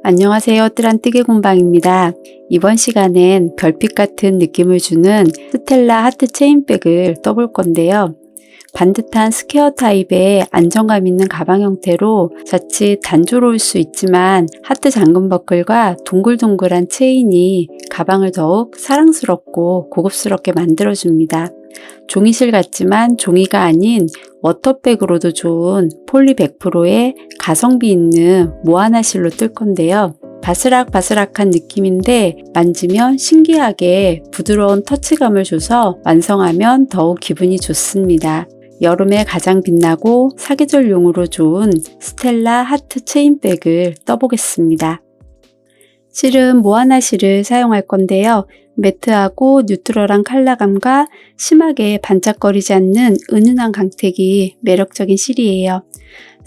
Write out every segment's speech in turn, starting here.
안녕하세요. 뜰한뜨개 공방입니다. 이번 시간엔 별빛 같은 느낌을 주는 스텔라 하트 체인백을 떠볼 건데요. 반듯한 스퀘어 타입의 안정감 있는 가방 형태로 자칫 단조로울 수 있지만 하트 잠금 버클과 동글동글한 체인이 가방을 더욱 사랑스럽고 고급스럽게 만들어줍니다. 종이실 같지만 종이가 아닌 워터백으로도 좋은 폴리 100%의 가성비 있는 모아나실로 뜰 건데요. 바스락바스락한 느낌인데 만지면 신기하게 부드러운 터치감을 줘서 완성하면 더욱 기분이 좋습니다. 여름에 가장 빛나고 사계절용으로 좋은 스텔라 하트 체인백을 떠보겠습니다. 실은 모아나 실을 사용할 건데요. 매트하고 뉴트럴한 컬러감과 심하게 반짝거리지 않는 은은한 강택이 매력적인 실이에요.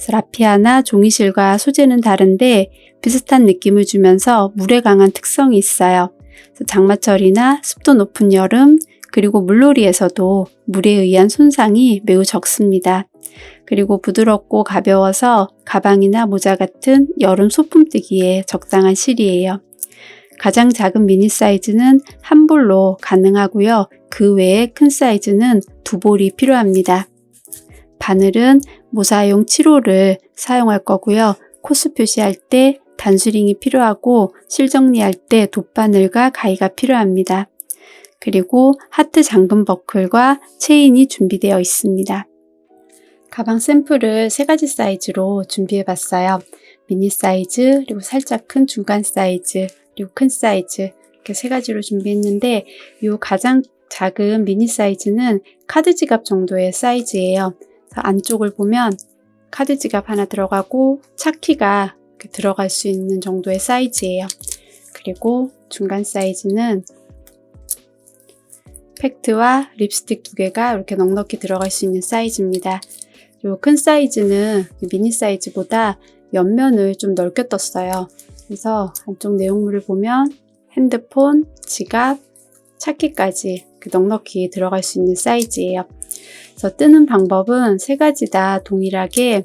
라피아나 종이실과 소재는 다른데 비슷한 느낌을 주면서 물에 강한 특성이 있어요. 장마철이나 습도 높은 여름, 그리고 물놀이에서도 물에 의한 손상이 매우 적습니다. 그리고 부드럽고 가벼워서 가방이나 모자 같은 여름 소품 뜨기에 적당한 실이에요. 가장 작은 미니 사이즈는 한 볼로 가능하고요. 그 외에 큰 사이즈는 두 볼이 필요합니다. 바늘은 모사용 7호를 사용할 거고요. 코스 표시할 때 단수링이 필요하고 실 정리할 때 돗바늘과 가위가 필요합니다. 그리고 하트 잠금 버클과 체인이 준비되어 있습니다. 가방 샘플을 3가지 사이즈로 준비해 봤어요. 미니 사이즈, 그리고 살짝 큰 중간 사이즈, 그리고 큰 사이즈 이렇게 3가지로 준비했는데 이 가장 작은 미니 사이즈는 카드 지갑 정도의 사이즈예요. 안쪽을 보면 카드 지갑 하나 들어가고 차키가 들어갈 수 있는 정도의 사이즈예요. 그리고 중간 사이즈는 팩트와 립스틱 2개가 이렇게 넉넉히 들어갈 수 있는 사이즈입니다. 그리고 큰 사이즈는 미니 사이즈보다 옆면을 좀 넓게 떴어요. 그래서 안쪽 내용물을 보면 핸드폰, 지갑, 차키까지 넉넉히 들어갈 수 있는 사이즈예요. 그래서 뜨는 방법은 3가지 다 동일하게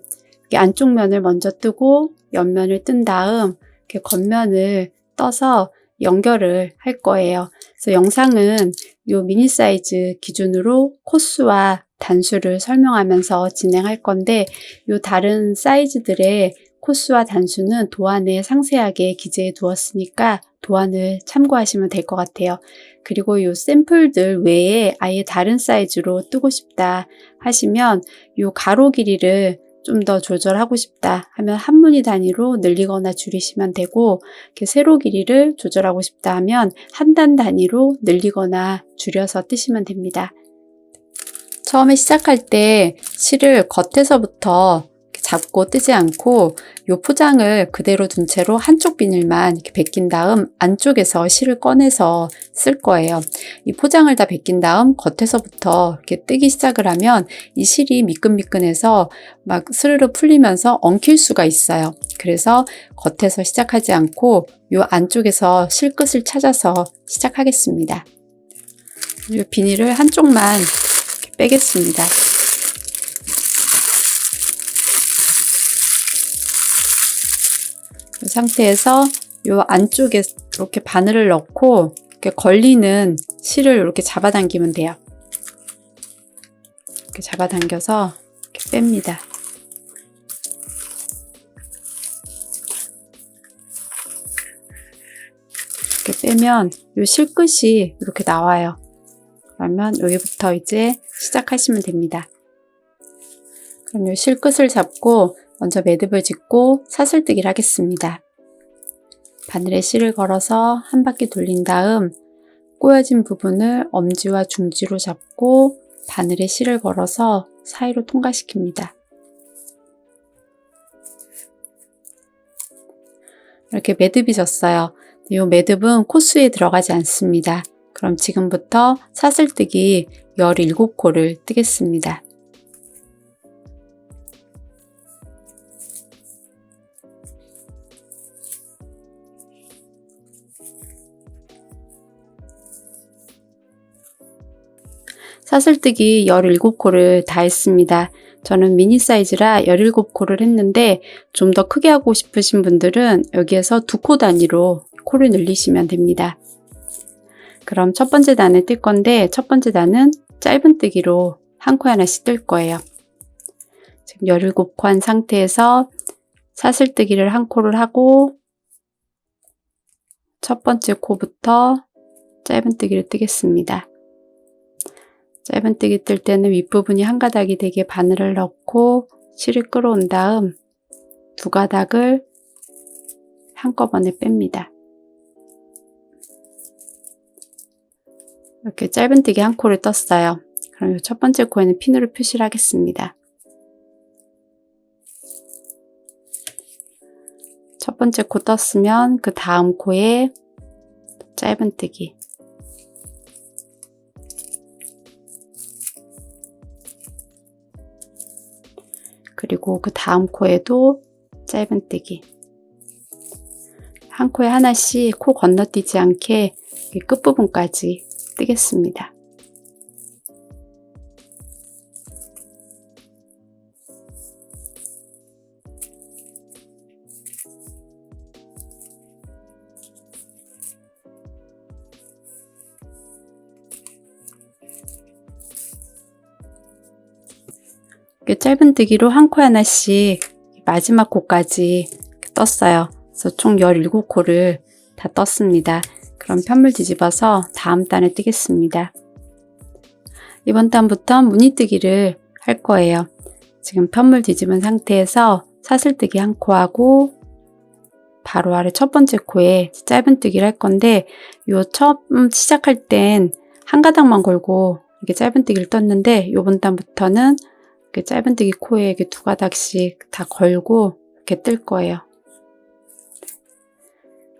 안쪽 면을 먼저 뜨고 옆면을 뜬 다음 이렇게 겉면을 떠서 연결을 할 거예요. 그래서 영상은 이 미니 사이즈 기준으로 코스와 단수를 설명하면서 진행할 건데 이 다른 사이즈들의 코스와 단수는 도안에 상세하게 기재해 두었으니까 도안을 참고하시면 될 것 같아요. 그리고 이 샘플들 외에 아예 다른 사이즈로 뜨고 싶다 하시면 이 가로 길이를 좀 더 조절하고 싶다 하면 한 무늬 단위로 늘리거나 줄이시면 되고 이렇게 세로 길이를 조절하고 싶다 하면 한 단 단위로 늘리거나 줄여서 뜨시면 됩니다. 처음에 시작할 때 실을 겉에서부터 잡고 뜨지 않고 이 포장을 그대로 둔 채로 한쪽 비닐만 이렇게 벗긴 다음 안쪽에서 실을 꺼내서 쓸 거예요. 이 포장을 다 벗긴 다음 겉에서부터 이렇게 뜨기 시작을 하면 이 실이 미끈미끈해서 막 스르르 풀리면서 엉킬 수가 있어요. 그래서 겉에서 시작하지 않고 이 안쪽에서 실 끝을 찾아서 시작하겠습니다. 이 비닐을 한쪽만 이렇게 빼겠습니다. 이 상태에서 이 안쪽에 이렇게 바늘을 넣고 이렇게 걸리는 실을 이렇게 잡아당기면 돼요. 이렇게 잡아당겨서 이렇게 뺍니다. 이렇게 빼면 이 실끝이 이렇게 나와요. 그러면 여기부터 이제 시작하시면 됩니다. 그럼 이 실끝을 잡고 먼저 매듭을 짓고 사슬뜨기를 하겠습니다. 바늘에 실을 걸어서 한 바퀴 돌린 다음 꼬여진 부분을 엄지와 중지로 잡고 바늘에 실을 걸어서 사이로 통과시킵니다. 이렇게 매듭이 졌어요. 이 매듭은 코스에 들어가지 않습니다. 그럼 지금부터 사슬뜨기 17코를 뜨겠습니다. 사슬뜨기 17코를 다 했습니다. 저는 미니 사이즈라 17코를 했는데 좀 더 크게 하고 싶으신 분들은 여기에서 2코 단위로 코를 늘리시면 됩니다. 그럼 첫 번째 단을 뜰 건데 첫 번째 단은 짧은뜨기로 한 코에 하나씩 뜰 거예요. 지금 17코 한 상태에서 사슬뜨기를 한 코를 하고 첫 번째 코부터 짧은뜨기를 뜨겠습니다. 짧은뜨기 뜰 때는 윗부분이 한 가닥이 되게 바늘을 넣고 실을 끌어온 다음 2가닥을 한꺼번에 뺍니다. 이렇게 짧은뜨기 한 코를 떴어요. 그럼 첫 번째 코에는 핀으로 표시를 하겠습니다. 첫 번째 코 떴으면 그 다음 코에 짧은뜨기, 그리고 그 다음 코에도 짧은뜨기, 한 코에 하나씩 코 건너뛰지 않게 끝부분까지 뜨겠습니다. 짧은뜨기로 한 코 하나씩 마지막 코까지 떴어요. 그래서 총 17코를 다 떴습니다. 그럼 편물 뒤집어서 다음 단에 뜨겠습니다. 이번 단부터 무늬뜨기를 할 거예요. 지금 편물 뒤집은 상태에서 사슬뜨기 한 코 하고 바로 아래 첫 번째 코에 짧은뜨기를 할 건데 요 처음 시작할 땐 한 가닥만 걸고 이렇게 짧은뜨기를 떴는데 이번 단부터는 이렇게 짧은뜨기 코에 이렇게 2가닥씩 다 걸고 이렇게 뜰 거예요.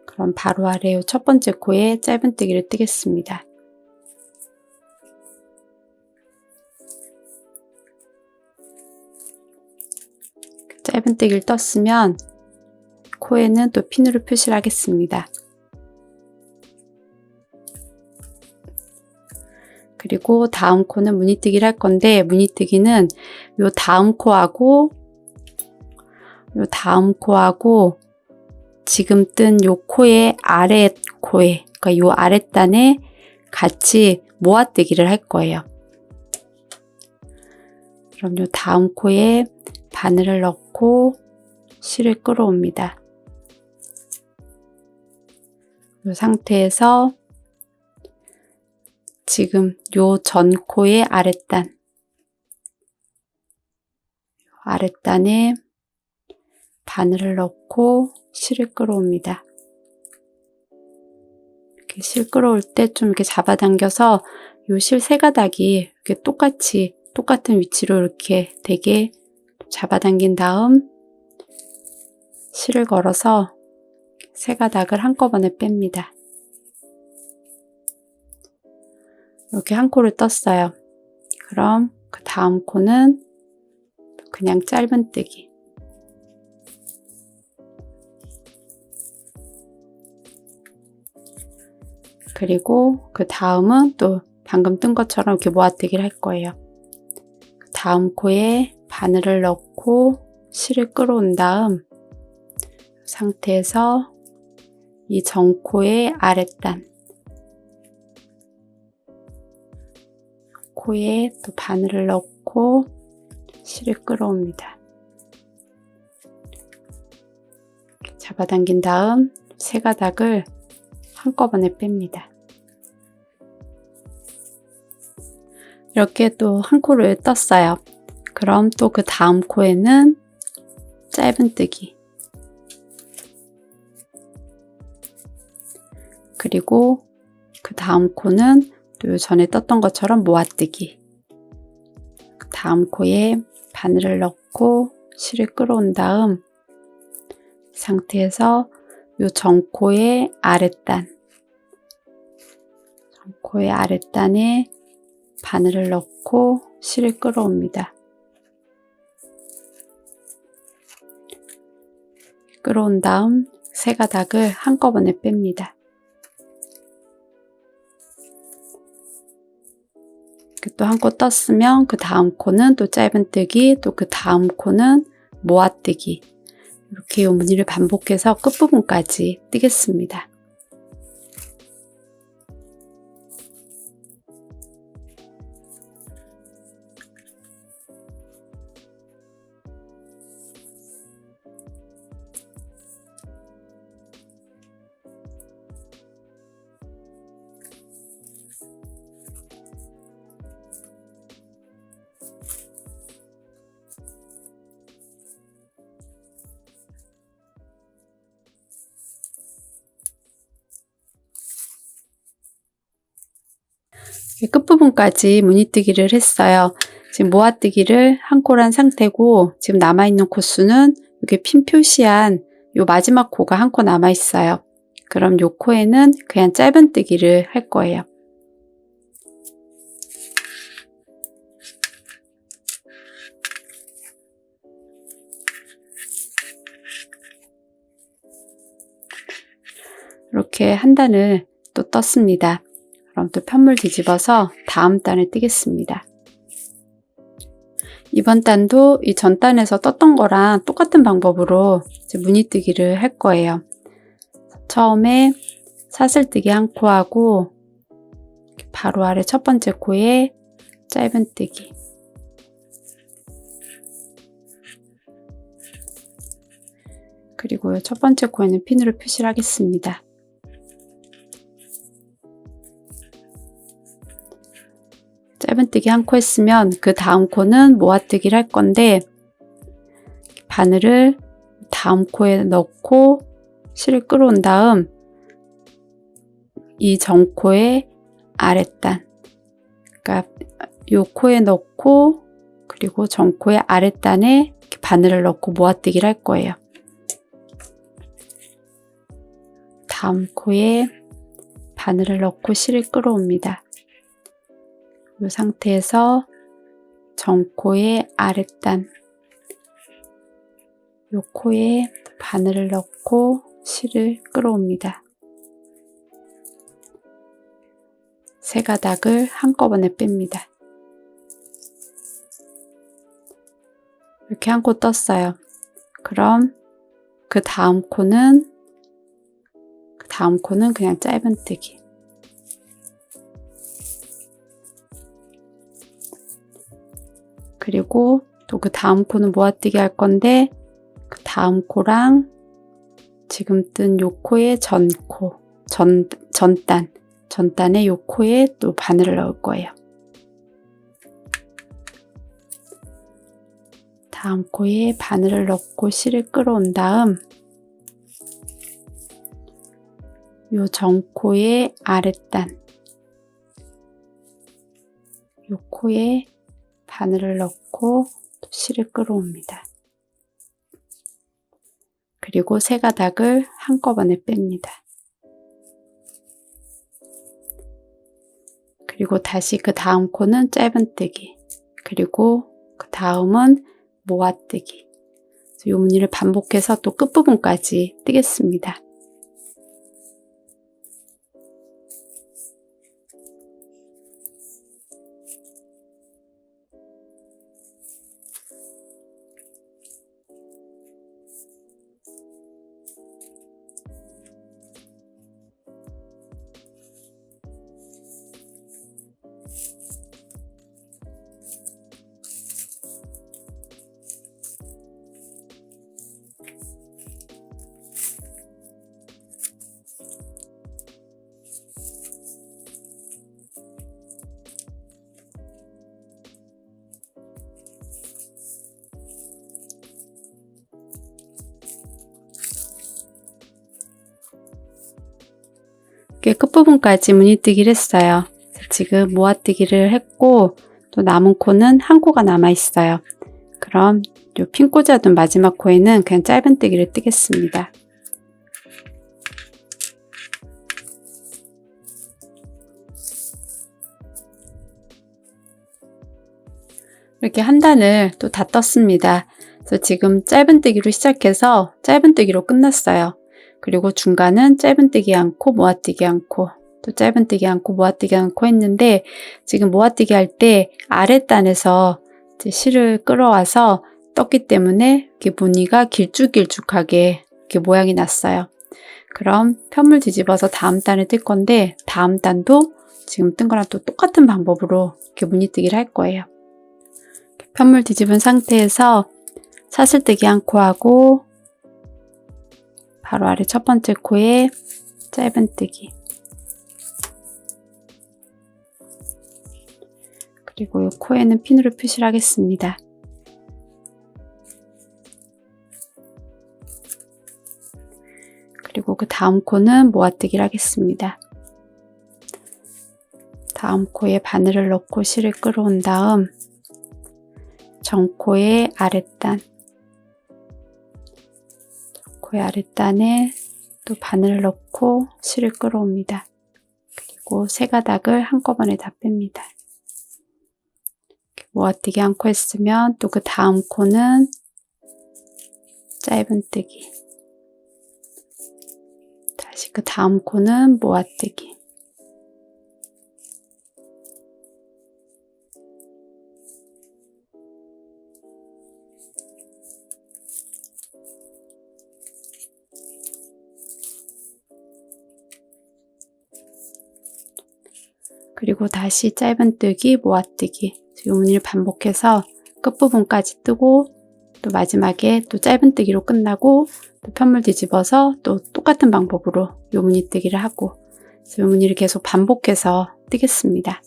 그럼 바로 아래 첫 번째 코에 짧은뜨기를 뜨겠습니다. 짧은뜨기를 떴으면 코에는 또 핀으로 표시를 하겠습니다. 그리고 다음 코는 무늬뜨기를 할 건데 무늬뜨기는 요 다음 코하고 지금 뜬 요 코의 아래 코에, 그러니까 요 아랫단에 같이 모아뜨기를 할 거예요. 그럼 요 다음 코에 바늘을 넣고 실을 끌어옵니다. 이 상태에서 지금 요 전 코의 아랫단에 바늘을 넣고 실을 끌어옵니다. 이렇게 실 끌어올 때 좀 이렇게 잡아당겨서 요 실 3가닥이 이렇게 똑같은 위치로 이렇게 되게 잡아당긴 다음 실을 걸어서 3가닥을 한꺼번에 뺍니다. 이렇게 한 코를 떴어요. 그럼 그 다음 코는 그냥 짧은뜨기, 그리고 그 다음은 또 방금 뜬 것처럼 이렇게 모아뜨기를 할 거예요. 그 다음 코에 바늘을 넣고 실을 끌어온 다음 상태에서 이 전코의 아랫단 코에 또 바늘을 넣고 실을 끌어옵니다. 잡아당긴 다음 3가닥을 한꺼번에 뺍니다. 이렇게 또 한 코를 떴어요. 그럼 또 그 다음 코에는 짧은뜨기, 그리고 그 다음 코는 또 전에 떴던 것처럼 모아뜨기, 그 다음 코에 바늘을 넣고 실을 끌어온 다음 상태에서 요 전코의 아랫단에 바늘을 넣고 실을 끌어옵니다. 끌어온 다음 3가닥을 한꺼번에 뺍니다. 또 한 코 떴으면 그 다음 코는 또 짧은뜨기, 또 그 다음 코는 모아뜨기. 이렇게 이 무늬를 반복해서 끝부분까지 뜨겠습니다. 끝부분까지 무늬뜨기를 했어요. 지금 모아뜨기를 한 코를 한 상태고 지금 남아있는 코수는 이렇게 핀 표시한 요 마지막 코가 한 코 남아있어요. 그럼 요 코에는 그냥 짧은뜨기를 할 거예요. 이렇게 한 단을 또 떴습니다. 그럼 또 편물 뒤집어서 다음 단을 뜨겠습니다. 이번 단도 이 전 단에서 떴던 거랑 똑같은 방법으로 이제 무늬뜨기를 할 거예요. 처음에 사슬뜨기 한 코 하고 바로 아래 첫 번째 코에 짧은뜨기, 그리고 첫 번째 코에는 핀으로 표시를 하겠습니다. 짧은뜨기 한 코 했으면 그 다음 코는 모아뜨기를 할 건데 바늘을 다음 코에 넣고 실을 끌어온 다음 이 전 코의 아랫단, 그러니까 요 코에 넣고 그리고 전 코의 아랫단에 바늘을 넣고 모아뜨기를 할 거예요. 다음 코에 바늘을 넣고 실을 끌어옵니다. 이 상태에서 전 코의 아랫단, 이 코에 바늘을 넣고 실을 끌어옵니다. 세 가닥을 한꺼번에 뺍니다. 이렇게 한 코 떴어요. 그럼 그 다음 코는 그냥 짧은뜨기. 그리고 또 그 다음 코는 모아뜨기 할 건데 그 다음 코랑 지금 뜬 요 코의 전단의 요 코에 또 바늘을 넣을 거예요. 다음 코에 바늘을 넣고 실을 끌어온 다음 요 전 코의 아랫단, 요 코에 바늘을 넣고 또 실을 끌어옵니다. 그리고 세 가닥을 한꺼번에 뺍니다. 그리고 다시 그 다음 코는 짧은뜨기, 그리고 그 다음은 모아뜨기. 이 무늬를 반복해서 또 끝부분까지 뜨겠습니다. 이렇게 끝부분까지 무늬뜨기를 했어요. 지금 모아뜨기를 했고 또 남은 코는 한 코가 남아 있어요. 그럼 요 핀 꽂아둔 마지막 코에는 그냥 짧은뜨기를 뜨겠습니다. 이렇게 한 단을 또 다 떴습니다. 그래서 지금 짧은뜨기로 시작해서 짧은뜨기로 끝났어요. 그리고 중간은 짧은뜨기 한 코, 모아뜨기 한 코, 또 또 짧은뜨기 않고 모아뜨기 않고 했는데 지금 모아뜨기 할 때 아랫단에서 이제 실을 끌어와서 떴기 때문에 이렇게 무늬가 길쭉길쭉하게 이렇게 모양이 났어요. 그럼 편물 뒤집어서 다음 단을 뜰 건데 다음 단도 지금 뜬 거랑 또 똑같은 방법으로 이렇게 무늬뜨기를 할 거예요. 편물 뒤집은 상태에서 사슬뜨기 한 코 하고 바로 아래 첫 번째 코에 짧은뜨기, 그리고 이 코에는 핀으로 표시를 하겠습니다. 그리고 그 다음 코는 모아뜨기를 하겠습니다. 다음 코에 바늘을 넣고 실을 끌어온 다음 정코의 아랫단, 코의 아랫단에 또 바늘을 넣고 실을 끌어옵니다. 그리고 세 가닥을 한꺼번에 다 뺍니다. 모아뜨기 한 코 했으면 또 그 다음 코는 짧은뜨기, 다시 그 다음 코는 모아뜨기, 그리고 다시 짧은뜨기, 모아뜨기, 이 무늬를 반복해서 끝부분까지 뜨고 또 마지막에 또 짧은뜨기로 끝나고 또 편물 뒤집어서 또 똑같은 방법으로 이 무늬뜨기를 하고 이 무늬를 계속 반복해서 뜨겠습니다.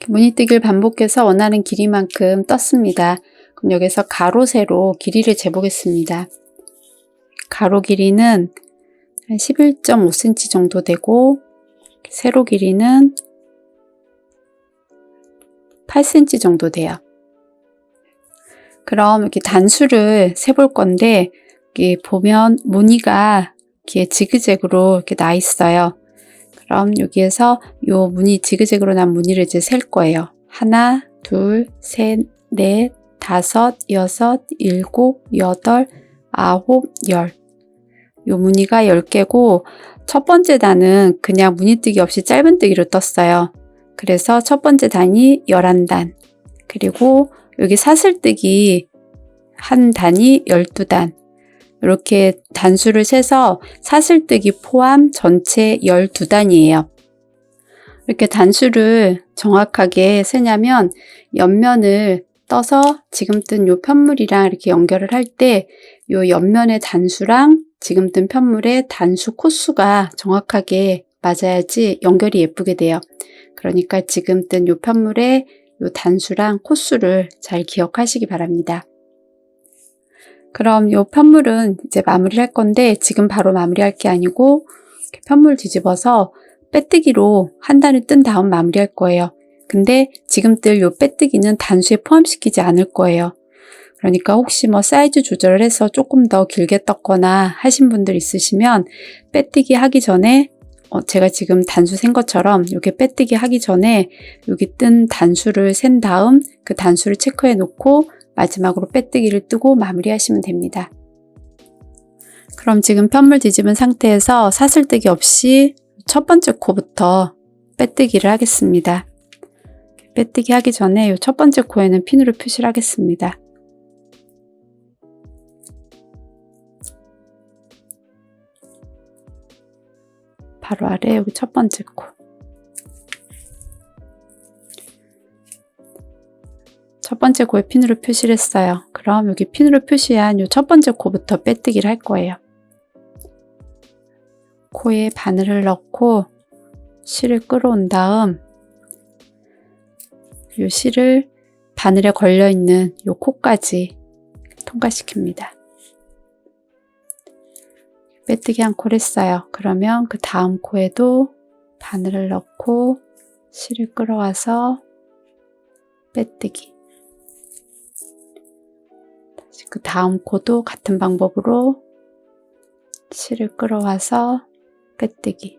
무늬뜨기를 반복해서 원하는 길이만큼 떴습니다. 그럼 여기서 가로, 세로 길이를 재보겠습니다. 가로 길이는 한 11.5cm 정도 되고 세로 길이는 8cm 정도 돼요. 그럼 이렇게 단수를 세볼 건데 여기 보면 무늬가 이렇게 지그재그로 이렇게 나 있어요. 그럼 여기에서 요 무늬 지그재그로 난 무늬를 이제 셀 거예요. 하나, 둘, 셋, 넷, 다섯, 여섯, 일곱, 여덟, 아홉, 열. 요 무늬가 10개고 첫 번째 단은 그냥 무늬뜨기 없이 짧은뜨기로 떴어요. 그래서 첫 번째 단이 11단. 그리고 여기 사슬뜨기 한 단이 12단. 이렇게 단수를 세서 사슬뜨기 포함 전체 12단이에요. 이렇게 단수를 정확하게 세냐면 옆면을 떠서 지금 뜬 요 편물이랑 이렇게 연결을 할 때 요 옆면의 단수랑 지금 뜬 편물의 단수 코수가 정확하게 맞아야지 연결이 예쁘게 돼요. 그러니까 지금 뜬 요 편물의 요 단수랑 코수를 잘 기억하시기 바랍니다. 그럼 요 편물은 이제 마무리를 할 건데 지금 바로 마무리할 게 아니고 이렇게 편물 뒤집어서 빼뜨기로 한 단을 뜬 다음 마무리할 거예요. 근데 지금 뜰 요 빼뜨기는 단수에 포함시키지 않을 거예요. 그러니까 혹시 뭐 사이즈 조절을 해서 조금 더 길게 떴거나 하신 분들 있으시면 빼뜨기 하기 전에 제가 지금 단수 센 것처럼 이렇게 빼뜨기 하기 전에 여기 뜬 단수를 센 다음 그 단수를 체크해 놓고 마지막으로 빼뜨기를 뜨고 마무리하시면 됩니다. 그럼 지금 편물 뒤집은 상태에서 사슬뜨기 없이 첫 번째 코부터 빼뜨기를 하겠습니다. 빼뜨기 하기 전에 이 첫 번째 코에는 핀으로 표시를 하겠습니다. 바로 아래 여기 첫 번째 코. 첫 번째 코에 핀으로 표시를 했어요. 그럼 여기 핀으로 표시한 이 첫 번째 코부터 빼뜨기를 할 거예요. 코에 바늘을 넣고 실을 끌어온 다음 이 실을 바늘에 걸려있는 이 코까지 통과시킵니다. 빼뜨기 한 코를 했어요. 그러면 그 다음 코에도 바늘을 넣고 실을 끌어와서 빼뜨기. 다시 그 다음 코도 같은 방법으로 실을 끌어와서 빼뜨기.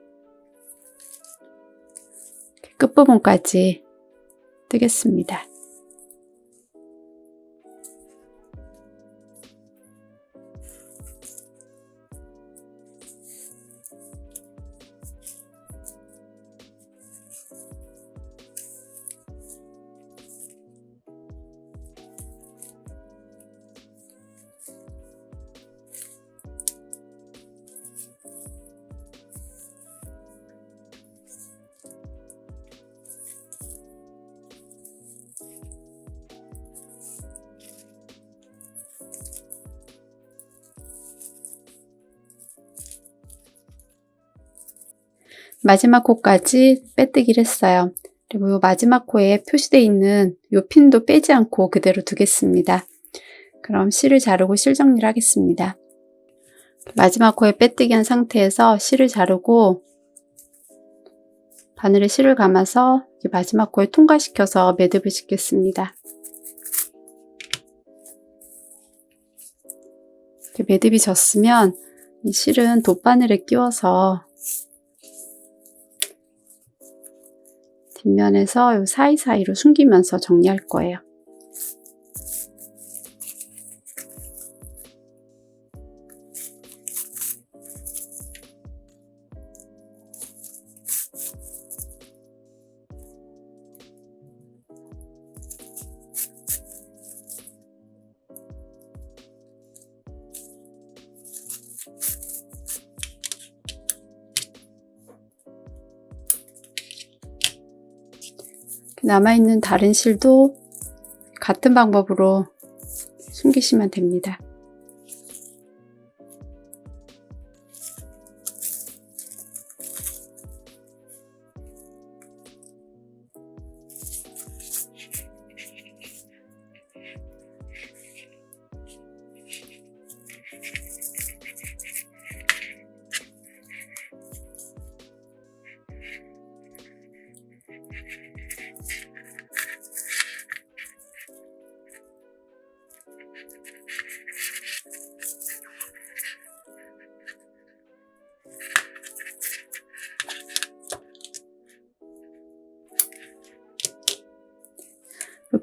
끝부분까지 뜨겠습니다. 마지막 코까지 빼뜨기를 했어요. 그리고 이 마지막 코에 표시되어 있는 이 핀도 빼지 않고 그대로 두겠습니다. 그럼 실을 자르고 실 정리를 하겠습니다. 마지막 코에 빼뜨기 한 상태에서 실을 자르고 바늘에 실을 감아서 마지막 코에 통과시켜서 매듭을 짓겠습니다. 매듭이 졌으면 이 실은 돗바늘에 끼워서 뒷면에서 요 사이사이로 숨기면서 정리할 거예요. 남아있는 다른 실도 같은 방법으로 숨기시면 됩니다.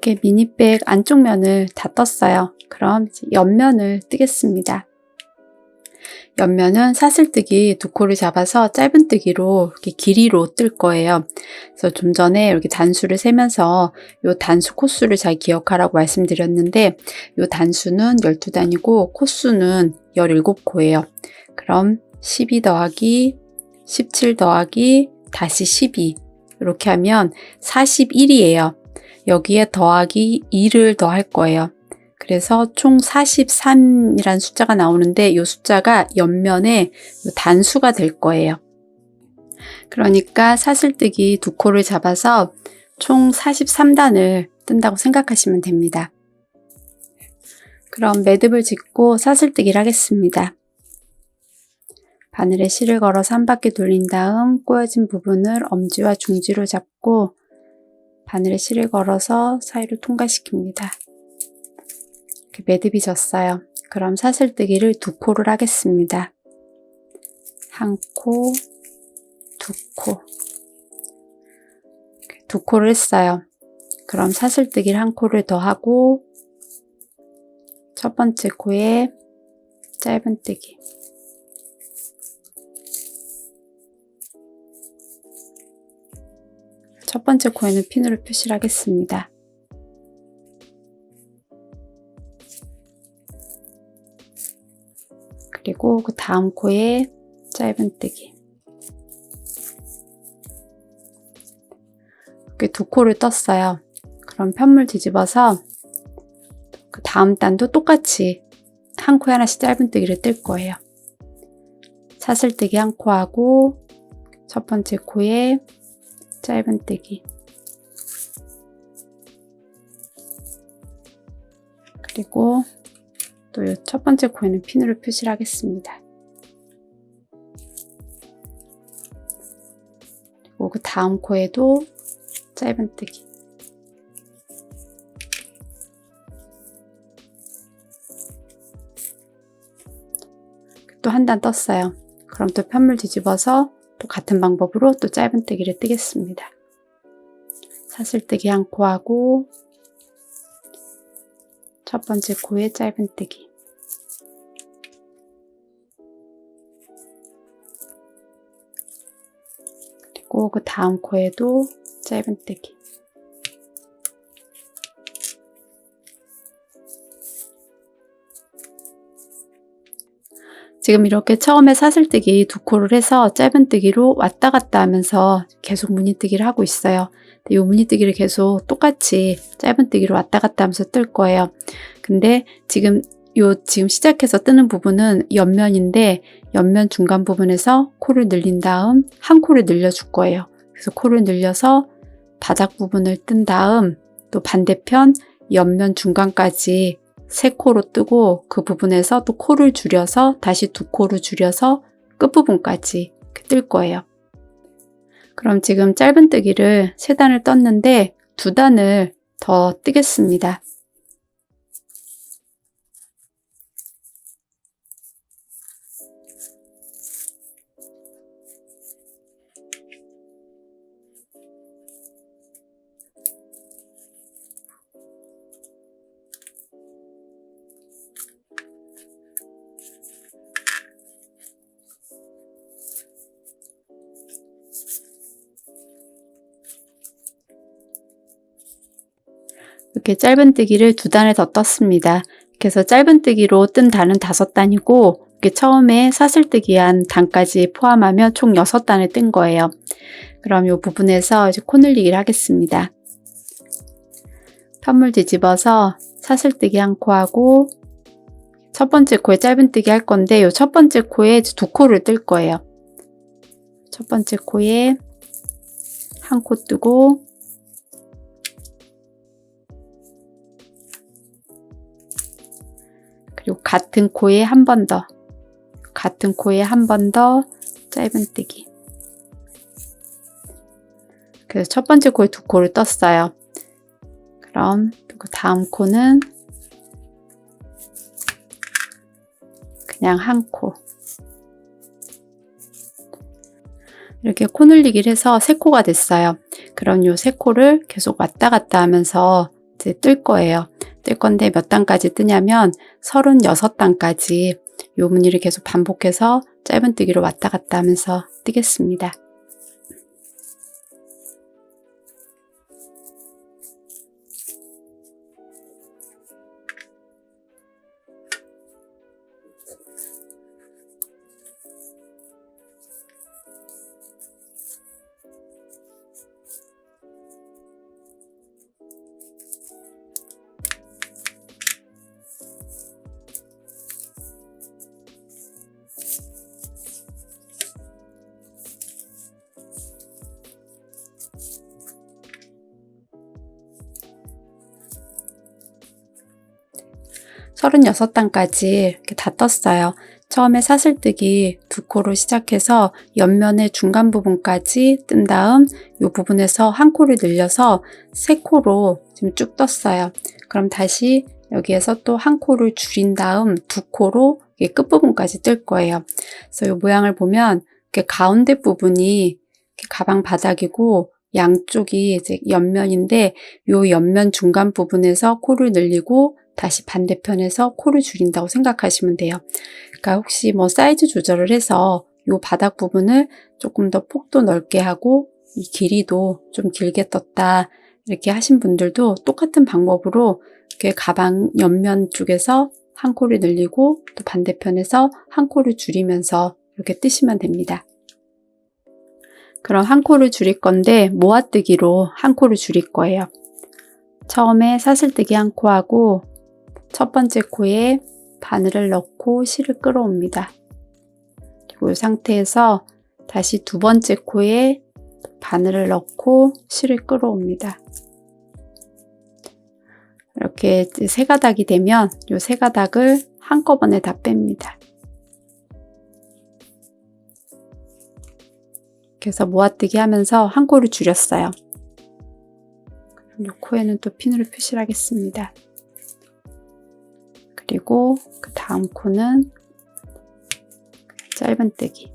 이렇게 미니백 안쪽 면을 다 떴어요. 그럼 이제 옆면을 뜨겠습니다. 옆면은 사슬뜨기 두 코를 잡아서 짧은뜨기로 이렇게 길이로 뜰 거예요. 그래서 좀 전에 이렇게 단수를 세면서 요 단수 코수를 잘 기억하라고 말씀드렸는데 요 단수는 12단이고 코수는 17코예요. 그럼 12 더하기 17 더하기 다시 12 이렇게 하면 41이에요. 여기에 더하기 2를 더할 거예요. 그래서 총 43이라는 숫자가 나오는데 이 숫자가 옆면에 단수가 될 거예요. 그러니까 사슬뜨기 두 코를 잡아서 총 43단을 뜬다고 생각하시면 됩니다. 그럼 매듭을 짓고 사슬뜨기를 하겠습니다. 바늘에 실을 걸어서 한 바퀴 돌린 다음 꼬여진 부분을 엄지와 중지로 잡고 바늘에 실을 걸어서 사이로 통과시킵니다. 이렇게 매듭이 졌어요. 그럼 사슬뜨기를 두 코를 하겠습니다. 한 코, 두 코. 두 코를 했어요. 그럼 사슬뜨기를 한 코를 더 하고 첫 번째 코에 짧은뜨기. 첫 번째 코에는 핀으로 표시를 하겠습니다. 그리고 그 다음 코에 짧은뜨기. 이렇게 두 코를 떴어요. 그럼 편물 뒤집어서 그 다음 단도 똑같이 한 코에 하나씩 짧은뜨기를 뜰 거예요. 사슬뜨기 한 코 하고 첫 번째 코에 짧은뜨기. 그리고 또 이 첫 번째 코에는 핀으로 표시를 하겠습니다. 그리고 그 다음 코에도 짧은뜨기. 또 한 단 떴어요. 그럼 또 편물 뒤집어서 또 같은 방법으로 또 짧은뜨기를 뜨겠습니다. 사슬뜨기 한 코 하고 첫 번째 코에 짧은뜨기. 그리고 그 다음 코에도 짧은뜨기. 지금 이렇게 처음에 사슬뜨기 두 코를 해서 짧은뜨기로 왔다 갔다 하면서 계속 무늬뜨기를 하고 있어요. 이 무늬뜨기를 계속 똑같이 짧은뜨기로 왔다 갔다 하면서 뜰 거예요. 근데 지금 시작해서 뜨는 부분은 옆면인데 옆면 중간 부분에서 코를 늘린 다음 한 코를 늘려줄 거예요. 그래서 코를 늘려서 바닥 부분을 뜬 다음 또 반대편 옆면 중간까지 세 코로 뜨고 그 부분에서 또 코를 줄여서 다시 두 코를 줄여서 끝부분까지 뜰 거예요. 그럼 지금 짧은뜨기를 3단을 떴는데 2단을 더 뜨겠습니다. 이렇게 짧은뜨기를 2단을 더 떴습니다. 그래서 짧은뜨기로 뜬 단은 5단이고 이렇게 처음에 사슬뜨기 한 단까지 포함하면 총 6단을 뜬 거예요. 그럼 이 부분에서 이제 코 늘리기를 하겠습니다. 편물 뒤집어서 사슬뜨기 한 코 하고 첫 번째 코에 짧은뜨기 할 건데 이 첫 번째 코에 2코를 뜰 거예요. 첫 번째 코에 한 코 뜨고 그리고 같은 코에 한 번 더, 같은 코에 한 번 더 짧은뜨기. 그래서 첫 번째 코에 2코를 떴어요. 그럼 그 다음 코는 그냥 한 코. 이렇게 코 늘리기를 해서 3코가 됐어요. 그럼 요 3코를 계속 왔다 갔다 하면서 이제 뜰 거예요. 뜰 건데 몇 단까지 뜨냐면 36단까지 요 무늬를 계속 반복해서 짧은뜨기로 왔다 갔다 하면서 뜨겠습니다. 서른여섯 단까지 이렇게 다 떴어요. 처음에 사슬뜨기 2코로 시작해서 옆면의 중간 부분까지 뜬 다음 이 부분에서 한 코를 늘려서 3코로 지금 쭉 떴어요. 그럼 다시 여기에서 또 한 코를 줄인 다음 2코로 끝부분까지 뜰 거예요. 그래서 이 모양을 보면 이렇게 가운데 부분이 이렇게 가방 바닥이고 양쪽이 이제 옆면인데 이 옆면 중간 부분에서 코를 늘리고 다시 반대편에서 코를 줄인다고 생각하시면 돼요. 그러니까 혹시 뭐 사이즈 조절을 해서 이 바닥 부분을 조금 더 폭도 넓게 하고 이 길이도 좀 길게 떴다 이렇게 하신 분들도 똑같은 방법으로 이렇게 가방 옆면 쪽에서 한 코를 늘리고 또 반대편에서 한 코를 줄이면서 이렇게 뜨시면 됩니다. 그럼 한 코를 줄일 건데 모아뜨기로 한 코를 줄일 거예요. 처음에 사슬뜨기 한 코 하고 첫 번째 코에 바늘을 넣고 실을 끌어옵니다. 그리고 이 상태에서 다시 두 번째 코에 바늘을 넣고 실을 끌어옵니다. 이렇게 세 가닥이 되면 이 세 가닥을 한꺼번에 다 뺍니다. 그래서 모아뜨기 하면서 한 코를 줄였어요. 이 코에는 또 핀으로 표시를 하겠습니다. 그리고 그 다음 코는 짧은뜨기.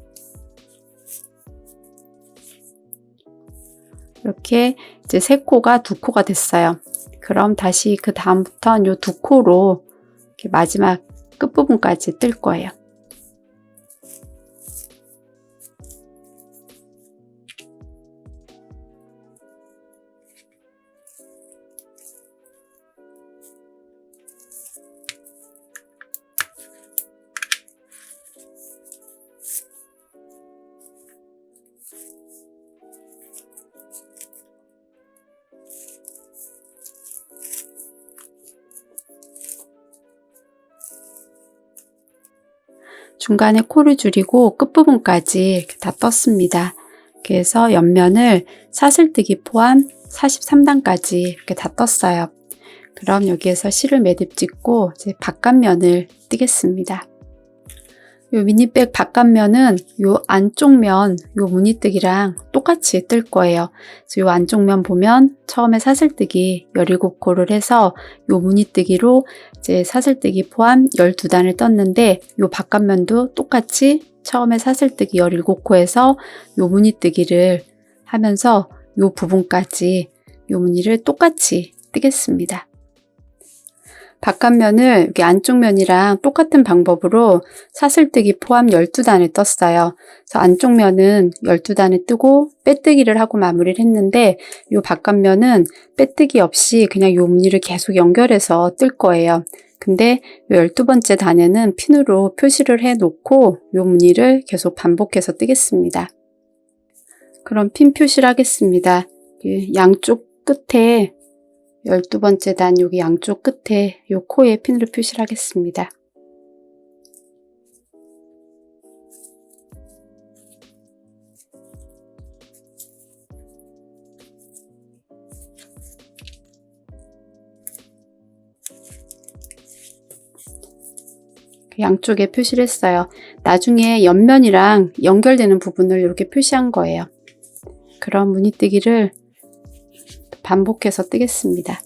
이렇게 이제 3코가 2코가 됐어요. 그럼 다시 그 다음부터는 이 2코로 이렇게 마지막 끝부분까지 뜰 거예요. 중간에 코를 줄이고 끝부분까지 이렇게 다 떴습니다. 그래서 옆면을 사슬뜨기 포함 43단까지 이렇게 다 떴어요. 그럼 여기에서 실을 매듭 짓고 이제 바깥면을 뜨겠습니다. 요 미니백 바깥면은 요 안쪽 면, 요 무늬뜨기랑 똑같이 뜰 거예요. 그래서 요 안쪽 면 보면 처음에 사슬뜨기 17코를 해서 요 무늬뜨기로 이제 사슬뜨기 포함 12단을 떴는데 요 바깥면도 똑같이 처음에 사슬뜨기 17코에서 요 무늬뜨기를 하면서 요 부분까지 요 무늬를 똑같이 뜨겠습니다. 바깥면을 이렇게 안쪽 면이랑 똑같은 방법으로 사슬뜨기 포함 12단을 떴어요. 그래서 안쪽 면은 12단을 뜨고 빼뜨기를 하고 마무리를 했는데 이 바깥면은 빼뜨기 없이 그냥 이 무늬를 계속 연결해서 뜰 거예요. 근데 이 12번째 단에는 핀으로 표시를 해 놓고 이 무늬를 계속 반복해서 뜨겠습니다. 그럼 핀 표시를 하겠습니다. 양쪽 끝에 12번째 단 여기 양쪽 끝에 이 코에 핀으로 표시를 하겠습니다. 양쪽에 표시를 했어요. 나중에 옆면이랑 연결되는 부분을 이렇게 표시한 거예요. 그럼 무늬뜨기를 반복해서 뜨겠습니다.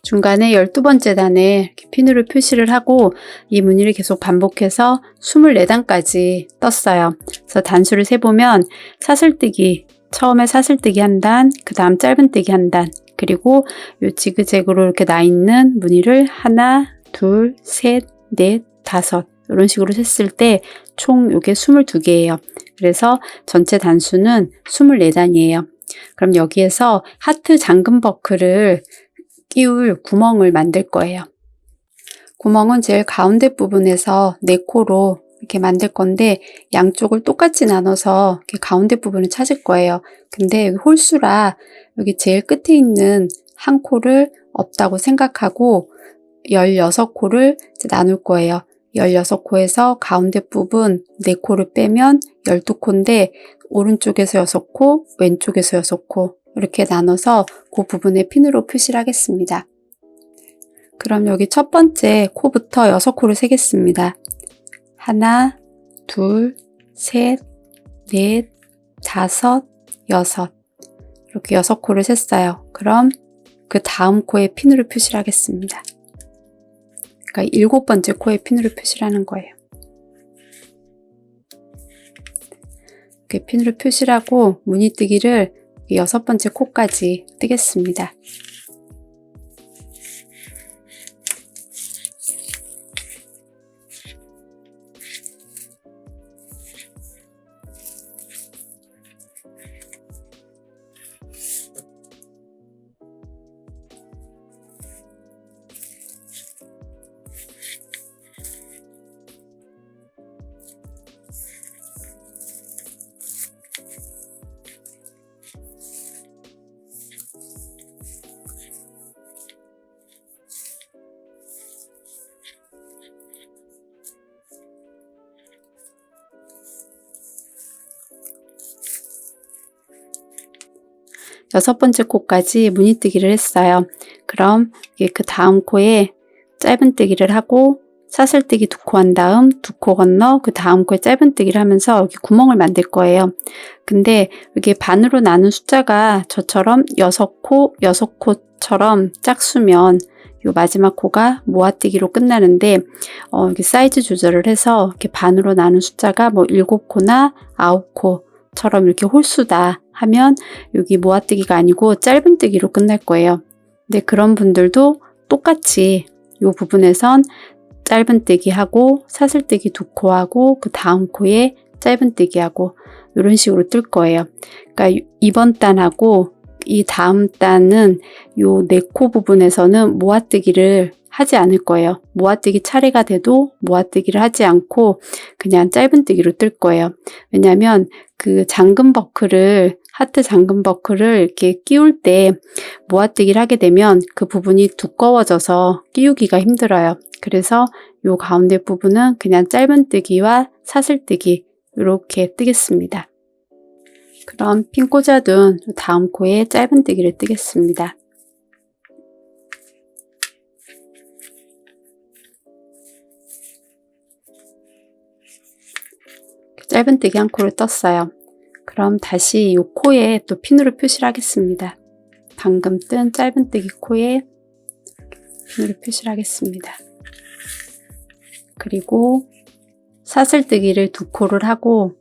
중간에 12번째 단에 이렇게 핀으로 표시를 하고 이 무늬를 계속 반복해서 24단까지 떴어요. 그래서 단수를 세보면 사슬뜨기, 처음에 사슬뜨기 한 단, 그 다음 짧은뜨기 한 단, 그리고 요 지그재그로 이렇게 나 있는 무늬를 하나, 둘, 셋, 넷, 다섯 이런 식으로 셌을 때 총 요게 22개예요. 그래서 전체 단수는 24단이에요. 그럼 여기에서 하트 잠금 버클을 끼울 구멍을 만들 거예요. 구멍은 제일 가운데 부분에서 4코로 이렇게 만들 건데 양쪽을 똑같이 나눠서 이렇게 가운데 부분을 찾을 거예요. 근데 여기 홀수라 여기 제일 끝에 있는 한 코를 없다고 생각하고 16코를 나눌 거예요. 16코에서 가운데 부분 4코를 빼면 12코인데 오른쪽에서 6코, 왼쪽에서 6코 이렇게 나눠서 그 부분에 핀으로 표시를 하겠습니다. 그럼 여기 첫 번째 코부터 6코를 세겠습니다. 하나, 둘, 셋, 넷, 다섯, 여섯 이렇게 6코를 셌어요. 그럼 그 다음 코에 핀으로 표시를 하겠습니다. 그러니까 7번째 코에 핀으로 표시를 하는 거예요. 이렇게 핀으로 표시를 하고 무늬뜨기를 6번째 코까지 뜨겠습니다. 여섯 번째 코까지 무늬뜨기를 했어요. 그럼 그 다음 코에 짧은뜨기를 하고 사슬뜨기 2코 한 다음 2코 건너 그 다음 코에 짧은뜨기를 하면서 여기 구멍을 만들 거예요. 근데 이게 반으로 나눈 숫자가 저처럼 6코, 6코처럼 짝수면 요 마지막 코가 모아뜨기로 끝나는데 이렇게 사이즈 조절을 해서 이렇게 반으로 나눈 숫자가 뭐 7코나 9코처럼 이렇게 홀수다 하면 여기 모아뜨기가 아니고 짧은뜨기로 끝날 거예요. 근데 그런 분들도 똑같이 이 부분에선 짧은뜨기 하고 사슬뜨기 2코 하고 그 다음 코에 짧은뜨기 하고 이런 식으로 뜰 거예요. 그러니까 이번 단하고 이 다음 단은 요 4코 부분에서는 모아뜨기를 하지 않을 거예요. 모아뜨기 차례가 돼도 모아뜨기를 하지 않고 그냥 짧은뜨기로 뜰 거예요. 왜냐하면 그 잠금 버클을 하트 잠금 버클을 이렇게 끼울 때 모아뜨기를 하게 되면 그 부분이 두꺼워져서 끼우기가 힘들어요. 그래서 요 가운데 부분은 그냥 짧은뜨기와 사슬뜨기 이렇게 뜨겠습니다. 그럼 핀 꽂아둔 다음 코에 짧은뜨기를 뜨겠습니다. 짧은뜨기 한 코를 떴어요. 그럼 다시 이 코에 또 핀으로 표시를 하겠습니다. 방금 뜬 짧은뜨기 코에 핀으로 표시를 하겠습니다. 그리고 사슬뜨기를 2코를 하고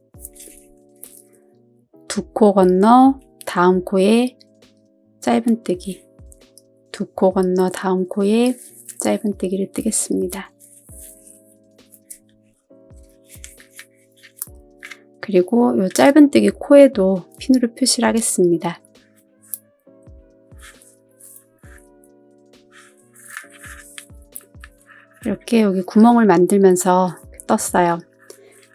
2코 건너 다음 코에 짧은뜨기 2코 건너 다음 코에 짧은뜨기를 뜨겠습니다. 그리고 이 짧은뜨기 코에도 핀으로 표시를 하겠습니다. 이렇게 여기 구멍을 만들면서 떴어요.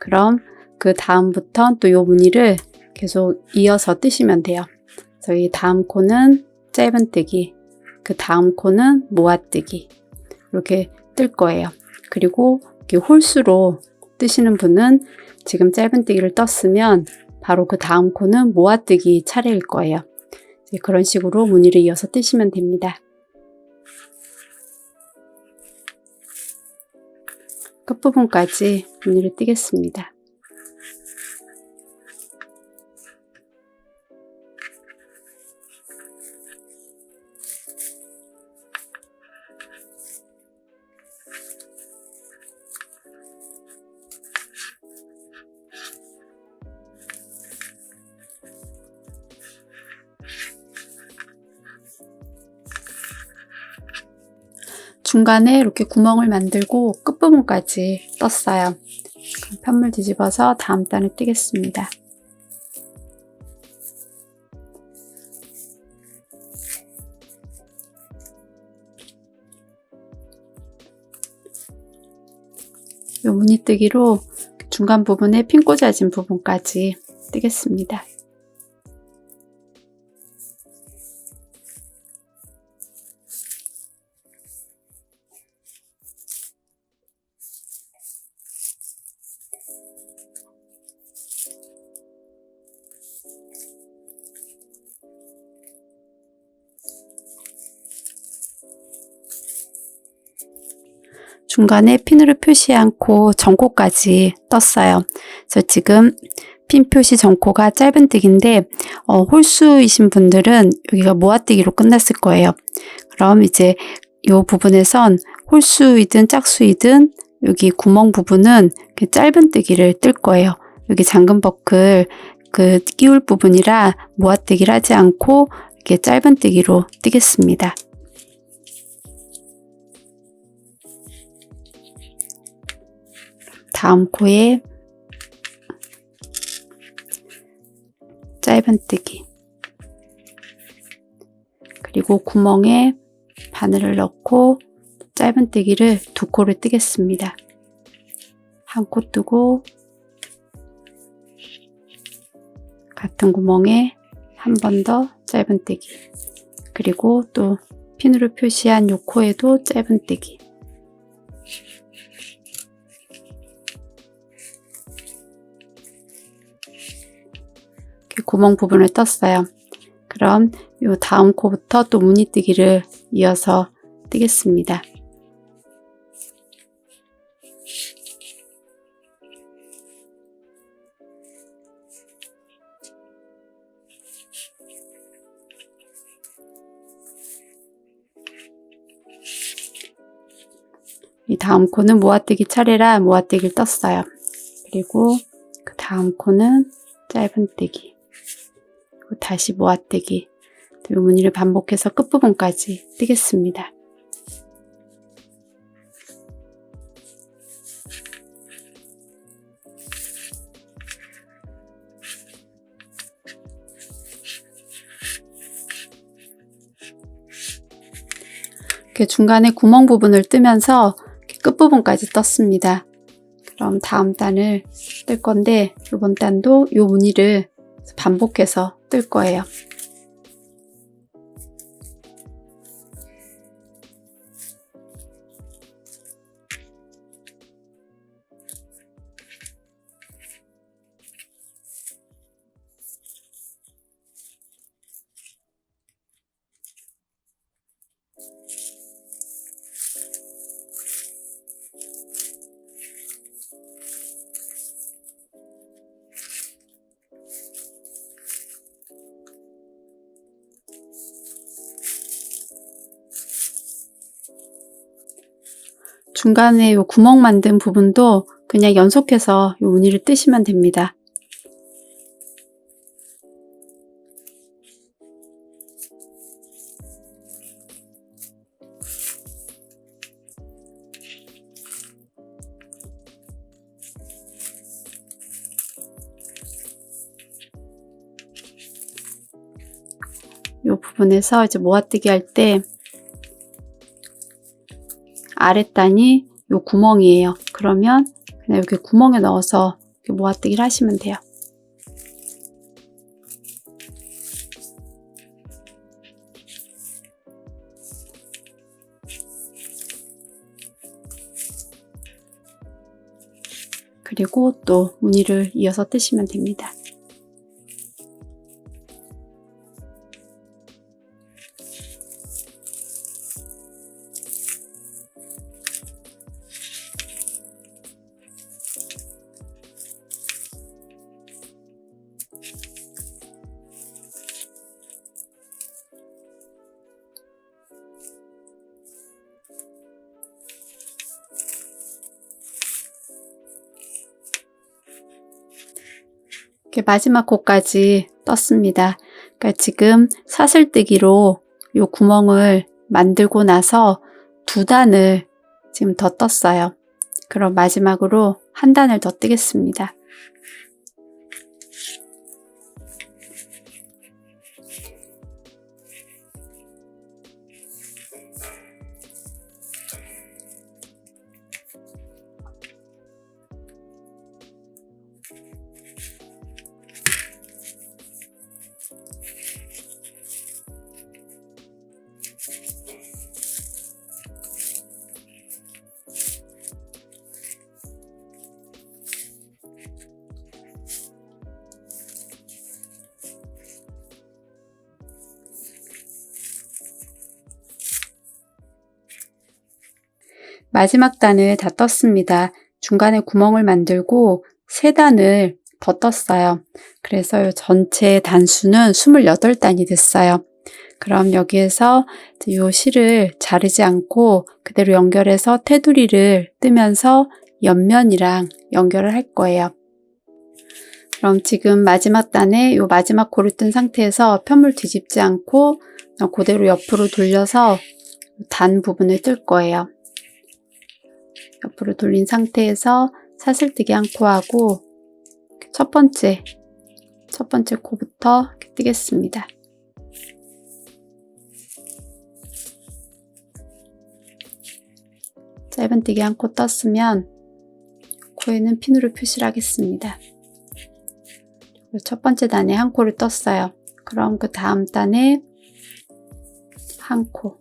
그럼 그 다음부터 또 이 무늬를 계속 이어서 뜨시면 돼요. 그래서 이 다음 코는 짧은뜨기, 그 다음 코는 모아뜨기 이렇게 뜰 거예요. 그리고 이렇게 홀수로 뜨시는 분은 지금 짧은뜨기를 떴으면 바로 그 다음 코는 모아뜨기 차례일 거예요. 그런 식으로 무늬를 이어서 뜨시면 됩니다. 끝부분까지 무늬를 뜨겠습니다. 중간에 이렇게 구멍을 만들고 끝부분까지 떴어요. 편물 뒤집어서 다음 단을 뜨겠습니다. 이 무늬뜨기로 중간 부분에 핀 꽂아진 부분까지 뜨겠습니다. 중간에 핀으로 표시 않고 전코까지 떴어요. 그래서 지금 핀 표시 전코가 짧은뜨기인데 홀수이신 분들은 여기가 모아뜨기로 끝났을 거예요. 그럼 이제 이 부분에선 홀수이든 짝수이든 여기 구멍 부분은 짧은뜨기를 뜰 거예요. 여기 잠금버클 끼울 부분이라 모아뜨기를 하지 않고 이렇게 짧은뜨기로 뜨겠습니다. 다음 코에 짧은뜨기, 그리고 구멍에 바늘을 넣고 짧은뜨기를 2코를 뜨겠습니다. 한 코 뜨고 같은 구멍에 한 번 더 짧은뜨기, 그리고 또 핀으로 표시한 요 코에도 짧은뜨기. 구멍 부분을 떴어요. 그럼 요 다음 코부터 또 무늬뜨기를 이어서 뜨겠습니다. 이 다음 코는 모아뜨기 차례라 모아뜨기를 떴어요. 그리고 그 다음 코는 짧은뜨기, 그리고 다시 모아뜨기, 이 무늬를 반복해서 끝부분까지 뜨겠습니다. 이렇게 중간에 구멍 부분을 뜨면서 끝부분까지 떴습니다. 그럼 다음 단을 뜰 건데 이번 단도 이 무늬를 반복해서 뜰 거예요. 중간에 요 구멍 만든 부분도 그냥 연속해서 요 무늬를 뜨시면 됩니다. 요 부분에서 이제 모아뜨기 할 때 아랫단이 요 구멍이에요. 그러면 그냥 여기 구멍에 넣어서 모아뜨기를 하시면 돼요. 그리고 또 무늬를 이어서 뜨시면 됩니다. 이렇게 마지막 코까지 떴습니다. 그러니까 지금 사슬뜨기로 이 구멍을 만들고 나서 두 단을 지금 더 떴어요. 그럼 마지막으로 한 단을 더 뜨겠습니다. 마지막 단을 다 떴습니다. 중간에 구멍을 만들고 3단을 더 떴어요. 그래서 전체 단수는 28단이 됐어요. 그럼 여기에서 이 실을 자르지 않고 그대로 연결해서 테두리를 뜨면서 옆면이랑 연결을 할 거예요. 그럼 지금 마지막 단에 이 마지막 코를 뜬 상태에서 편물 뒤집지 않고 그대로 옆으로 돌려서 단 부분을 뜰 거예요. 옆으로 돌린 상태에서 사슬뜨기 한 코 하고 첫 번째 코부터 이렇게 뜨겠습니다. 짧은뜨기 한 코 떴으면 코에는 핀으로 표시를 하겠습니다. 첫 번째 단에 한 코를 떴어요. 그럼 그 다음 단에 한 코,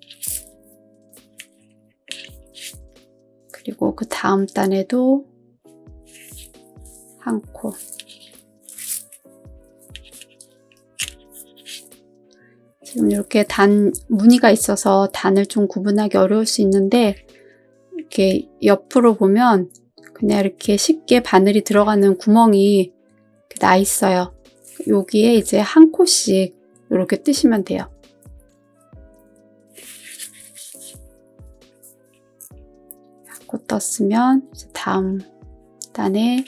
그리고 그 다음 단에도 한 코, 지금 이렇게 무늬가 있어서 단을 좀 구분하기 어려울 수 있는데 이렇게 옆으로 보면 그냥 이렇게 쉽게 바늘이 들어가는 구멍이 나 있어요. 여기에 이제 한 코씩 이렇게 뜨시면 돼요. 한 코 떴으면 이제 다음 단에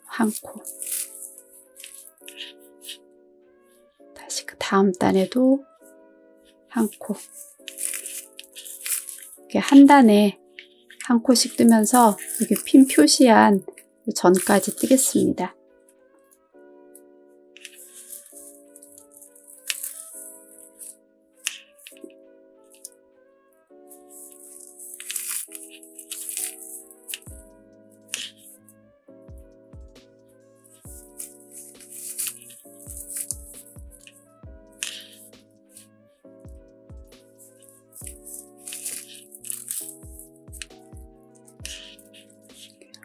한 코, 다시 그 다음 단에도 한 코, 이렇게 한 단에 한 코씩 뜨면서 여기 핀 표시한 전까지 뜨겠습니다.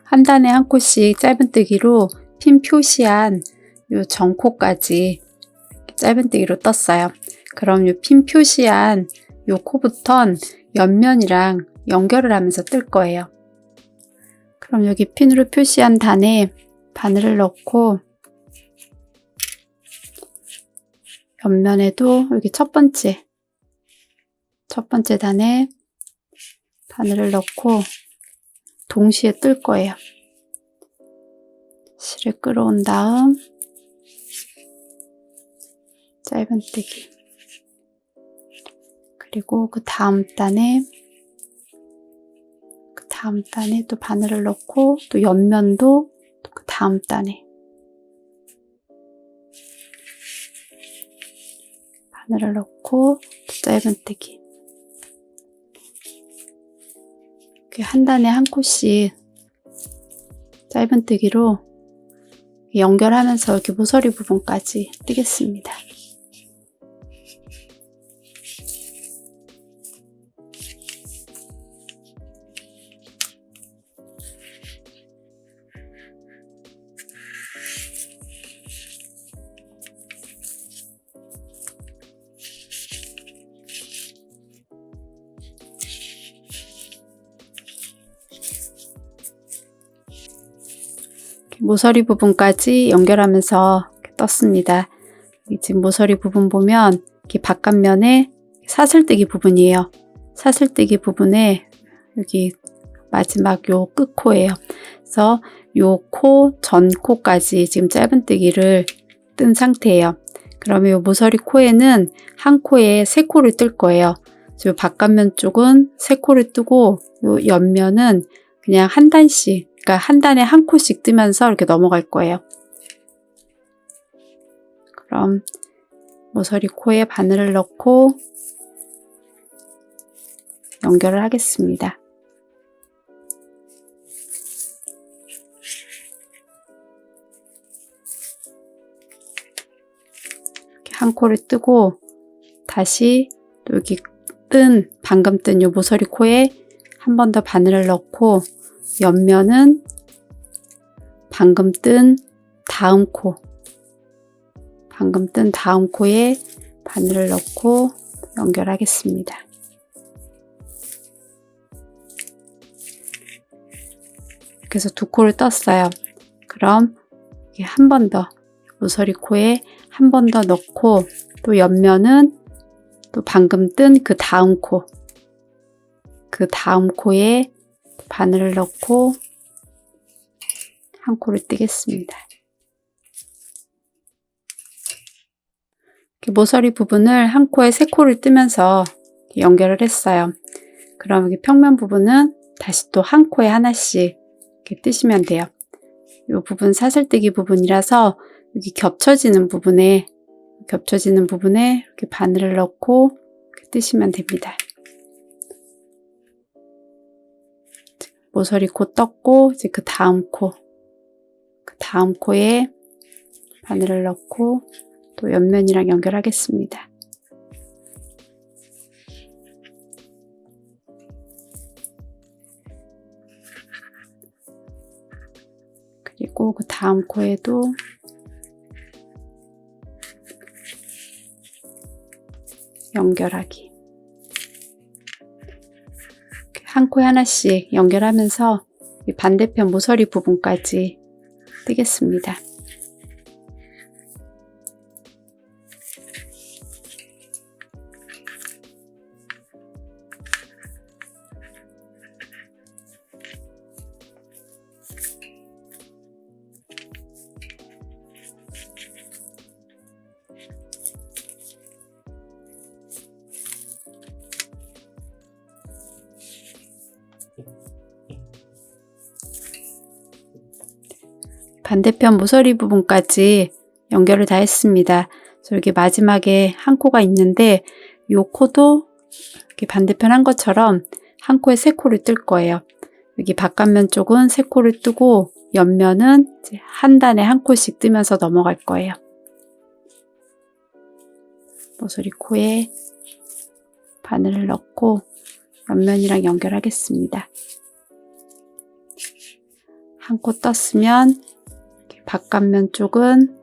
한 단에 한 코씩 짧은뜨기로 핀 표시한 요 전코까지 짧은뜨기로 떴어요. 그럼 요 핀 표시한 요 코부턴 옆면이랑 연결을 하면서 뜰 거예요. 그럼 여기 핀으로 표시한 단에 바늘을 넣고 옆면에도 여기 첫 번째 단에 바늘을 넣고 동시에 뜰 거예요. 실을 끌어온 다음 짧은뜨기, 그리고 그 다음 단에 또 바늘을 넣고 또 옆면도 또 그 다음 단에 바늘을 넣고 또 짧은뜨기, 이렇게 한 단에 한 코씩 짧은뜨기로 연결하면서 이렇게 모서리 부분까지 뜨겠습니다. 모서리 부분까지 연결하면서 떴습니다. 지금 모서리 부분 보면 이렇게 바깥면에 사슬뜨기 부분이에요. 사슬뜨기 부분에 여기 마지막 요 끝코예요. 그래서 요 코, 전 코까지 지금 짧은뜨기를 뜬 상태예요. 그러면 요 모서리 코에는 한 코에 3코를 뜰 거예요. 요 바깥면 쪽은 3코를 뜨고 요 옆면은 그냥 한 단씩, 그러니까 한 단에 한 코씩 뜨면서 이렇게 넘어갈 거예요. 그럼 모서리 코에 바늘을 넣고 연결을 하겠습니다. 이렇게 한 코를 뜨고 다시 또 여기 방금 뜬 요 모서리 코에 한 번 더 바늘을 넣고 옆면은 방금 뜬 다음 코에 바늘을 넣고 연결하겠습니다. 그래서 2코를 떴어요. 그럼 한 번 더 모서리 코에 한 번 더 넣고 또 옆면은 또 방금 뜬 그 다음 코에 바늘을 넣고 한 코를 뜨겠습니다. 이렇게 모서리 부분을 한 코에 3코를 뜨면서 연결을 했어요. 그럼 여기 평면 부분은 다시 또 한 코에 하나씩 이렇게 뜨시면 돼요. 이 부분 사슬뜨기 부분이라서 여기 겹쳐지는 부분에 이렇게 바늘을 넣고 이렇게 뜨시면 됩니다. 모서리 코 떴고 이제 그 다음 코에 바늘을 넣고 또 옆면이랑 연결하겠습니다. 그리고 그 다음 코에도 연결하기. 한 코에 하나씩 연결하면서 이 반대편 모서리 부분까지 뜨겠습니다. 반대편 모서리 부분까지 연결을 다 했습니다. 그래서 여기 마지막에 한 코가 있는데 이 코도 이렇게 반대편 한 것처럼 한 코에 3코를 뜰 거예요. 여기 바깥면 쪽은 3코를 뜨고 옆면은 이제 한 단에 한 코씩 뜨면서 넘어갈 거예요. 모서리 코에 바늘을 넣고 옆면이랑 연결하겠습니다. 한 코 떴으면 바깥면 쪽은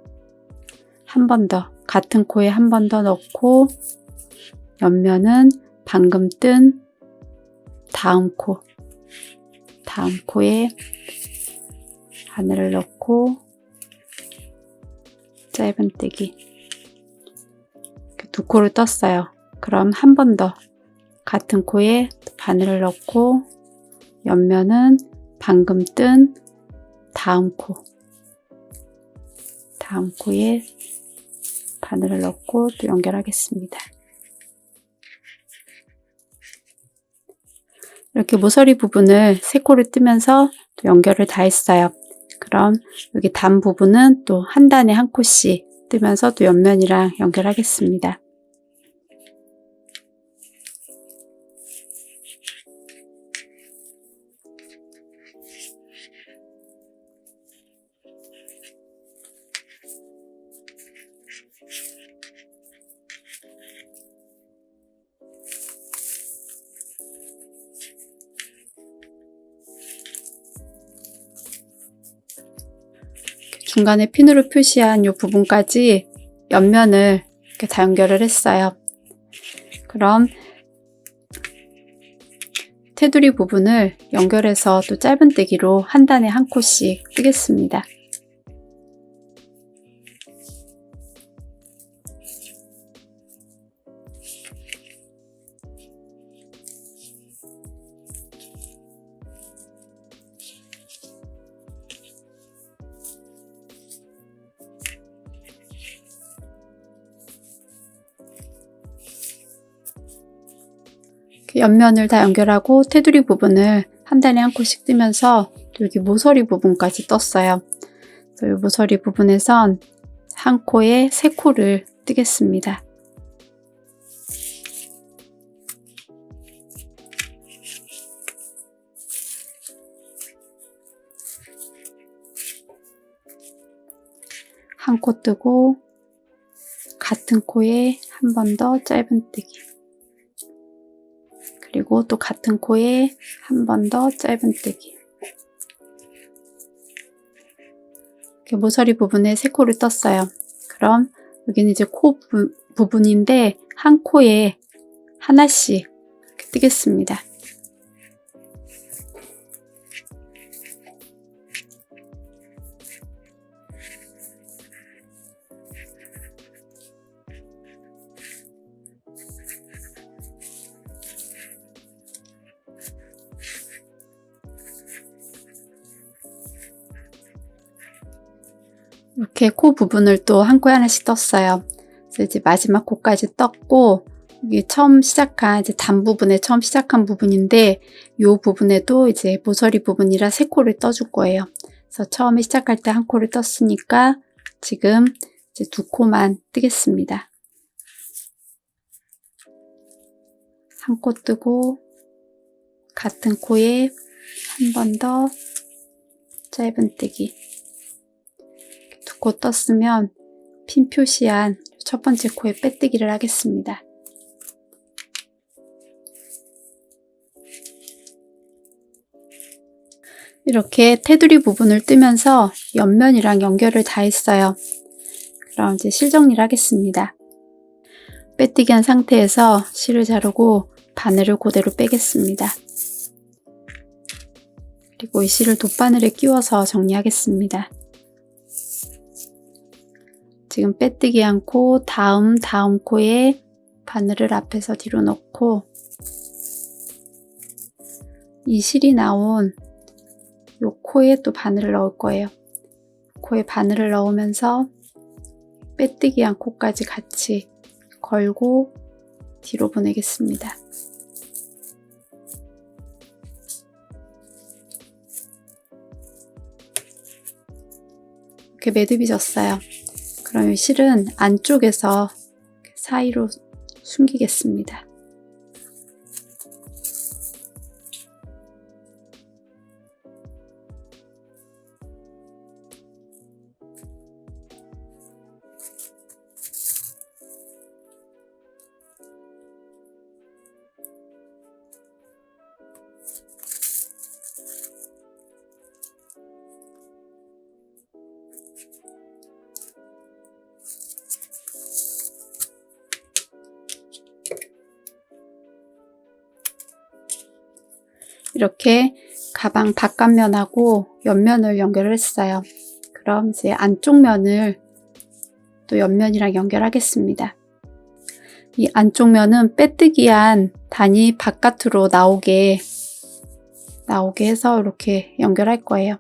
한 번 더 같은 코에 한 번 더 넣고 옆면은 방금 뜬 다음 코에 바늘을 넣고 짧은뜨기 2코를 떴어요. 그럼 한 번 더 같은 코에 바늘을 넣고 옆면은 방금 뜬 다음 코에 바늘을 넣고 또 연결하겠습니다. 이렇게 모서리 부분을 3코를 뜨면서 또 연결을 다 했어요. 그럼 여기 단 부분은 또 한 단에 한 코씩 뜨면서 또 옆면이랑 연결하겠습니다. 중간에 핀으로 표시한 이 부분까지 옆면을 이렇게 다 연결을 했어요. 그럼 테두리 부분을 연결해서 또 짧은뜨기로 한 단에 한 코씩 뜨겠습니다. 옆면을 다 연결하고 테두리 부분을 한 단에 한 코씩 뜨면서 여기 모서리 부분까지 떴어요. 그래서 이 모서리 부분에선 한 코에 3코를 뜨겠습니다. 한 코 뜨고 같은 코에 한 번 더 짧은뜨기, 그리고 또 같은 코에 한 번 더 짧은뜨기. 이렇게 모서리 부분에 3코를 떴어요. 그럼 여기는 이제 코 부분인데 한 코에 하나씩 이렇게 뜨겠습니다. 이렇게 코 부분을 또 한 코에 하나씩 떴어요. 그래서 이제 마지막 코까지 떴고, 이게 처음 시작한 이제 단 부분에 처음 시작한 부분인데 이 부분에도 이제 모서리 부분이라 3코를 떠줄 거예요. 그래서 처음에 시작할 때 한 코를 떴으니까 지금 이제 2코만 뜨겠습니다. 한 코 뜨고 같은 코에 한 번 더 짧은뜨기. 2코 떴으면 핀 표시한 첫 번째 코에 빼뜨기를 하겠습니다. 이렇게 테두리 부분을 뜨면서 옆면이랑 연결을 다 했어요. 그럼 이제 실 정리를 하겠습니다. 빼뜨기 한 상태에서 실을 자르고 바늘을 그대로 빼겠습니다. 그리고 이 실을 돗바늘에 끼워서 정리하겠습니다. 지금 빼뜨기 한 코, 다음 코에 바늘을 앞에서 뒤로 넣고 이 실이 나온 요 코에 또 바늘을 넣을 거예요. 코에 바늘을 넣으면서 빼뜨기 한 코까지 같이 걸고 뒤로 보내겠습니다. 이렇게 매듭이 졌어요. 그럼 이 실은 안쪽에서 사이로 숨기겠습니다. 이렇게 가방 바깥면하고 옆면을 연결을 했어요. 그럼 이제 안쪽 면을 또 옆면이랑 연결하겠습니다. 이 안쪽 면은 빼뜨기한 단이 바깥으로 나오게 해서 이렇게 연결할 거예요.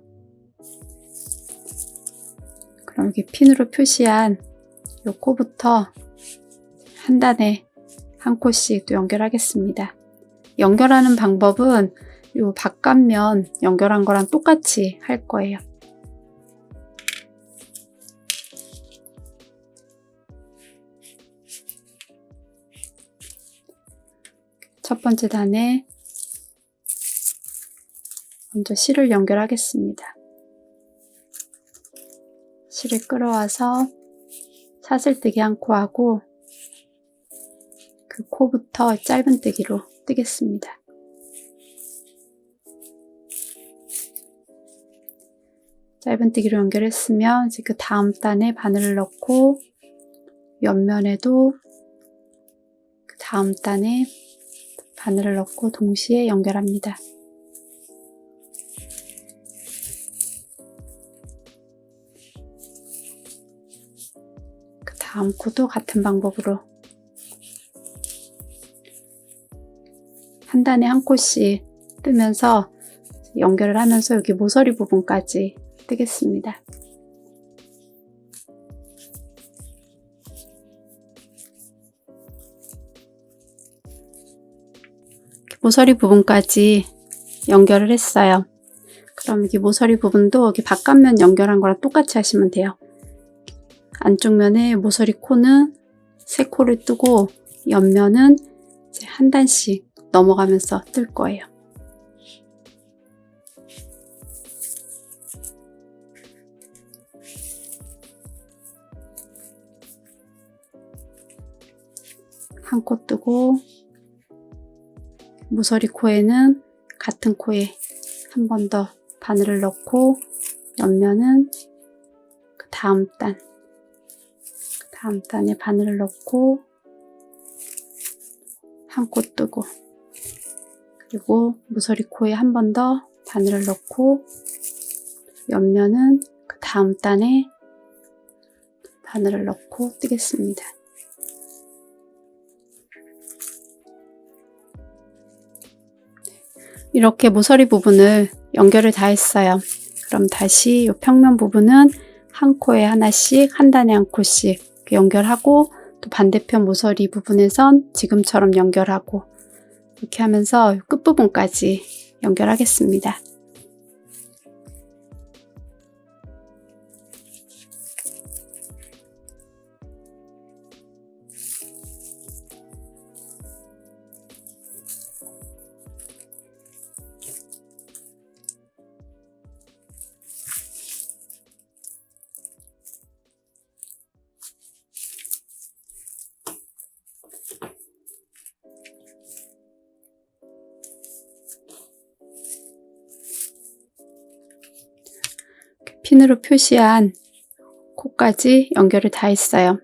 그럼 여기 핀으로 표시한 이 코부터 한 단에 한 코씩 또 연결하겠습니다. 연결하는 방법은 이 바깥면 연결한 거랑 똑같이 할 거예요. 첫 번째 단에 먼저 실을 연결하겠습니다. 실을 끌어와서 사슬뜨기 한 코 하고 그 코부터 짧은뜨기로 뜨겠습니다. 짧은뜨기로 연결했으면 이제 그 다음 단에 바늘을 넣고 옆면에도 그 다음 단에 바늘을 넣고 동시에 연결합니다. 그 다음 코도 같은 방법으로 한 단에 한 코씩 뜨면서 연결을 하면서 여기 모서리 부분까지 뜨겠습니다. 모서리 부분까지 연결을 했어요. 그럼 여기 모서리 부분도 여기 바깥면 연결한 거랑 똑같이 하시면 돼요. 안쪽 면에 모서리 코는 3코를 뜨고 옆면은 이제 한 단씩 넘어가면서 뜰 거예요. 한 코 뜨고 모서리 코에는 같은 코에 한 번 더 바늘을 넣고 옆면은 그 다음 단에 바늘을 넣고 한 코 뜨고 그리고 모서리 코에 한 번 더 바늘을 넣고 옆면은 그 다음 단에 바늘을 넣고 뜨겠습니다. 이렇게 모서리 부분을 연결을 다 했어요. 그럼 다시 이 평면 부분은 한 코에 하나씩, 한 단에 한 코씩 연결하고 또 반대편 모서리 부분에선 지금처럼 연결하고 이렇게 하면서 끝부분까지 연결하겠습니다. 핀으로 표시한 코까지 연결을 다 했어요.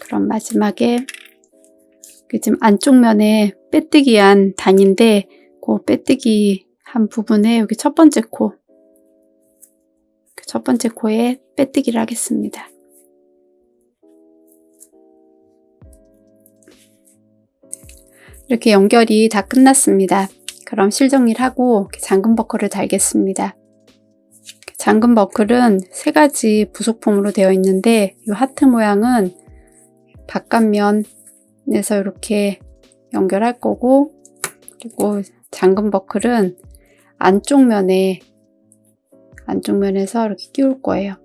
그럼 마지막에 지금 안쪽 면에 빼뜨기 한 단인데 그 빼뜨기 한 부분에 여기 첫 번째 코에 빼뜨기를 하겠습니다. 이렇게 연결이 다 끝났습니다. 그럼 실정리를 하고 잠금 버클을 달겠습니다. 잠금 버클은 3가지 부속품으로 되어 있는데 이 하트 모양은 바깥면에서 이렇게 연결할 거고 그리고 잠금 버클은 안쪽 면에서 이렇게 끼울 거예요.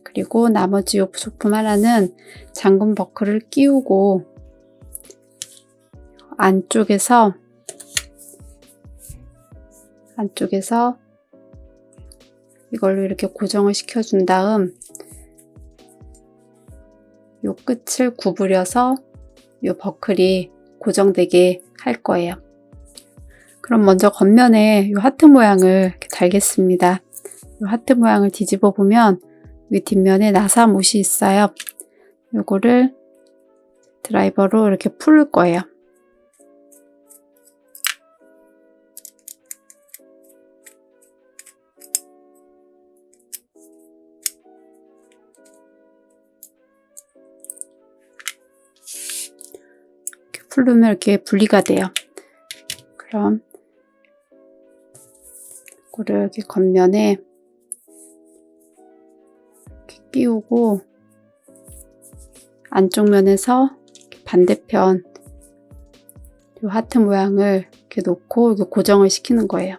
그리고 나머지 이 부속품 하나는 잠금 버클을 끼우고 안쪽에서 이걸로 이렇게 고정을 시켜준 다음 이 끝을 구부려서 이 버클이 고정되게 할 거예요. 그럼 먼저 겉면에 이 하트 모양을 이렇게 달겠습니다. 이 하트 모양을 뒤집어 보면 여기 뒷면에 나사 못이 있어요. 이거를 드라이버로 이렇게 풀 거예요. 풀르면 이렇게 분리가 돼요. 그럼 이거를 이렇게 겉면에 이렇게 끼우고 안쪽 면에서 반대편 이 하트 모양을 이렇게 놓고 이거 고정을 시키는 거예요.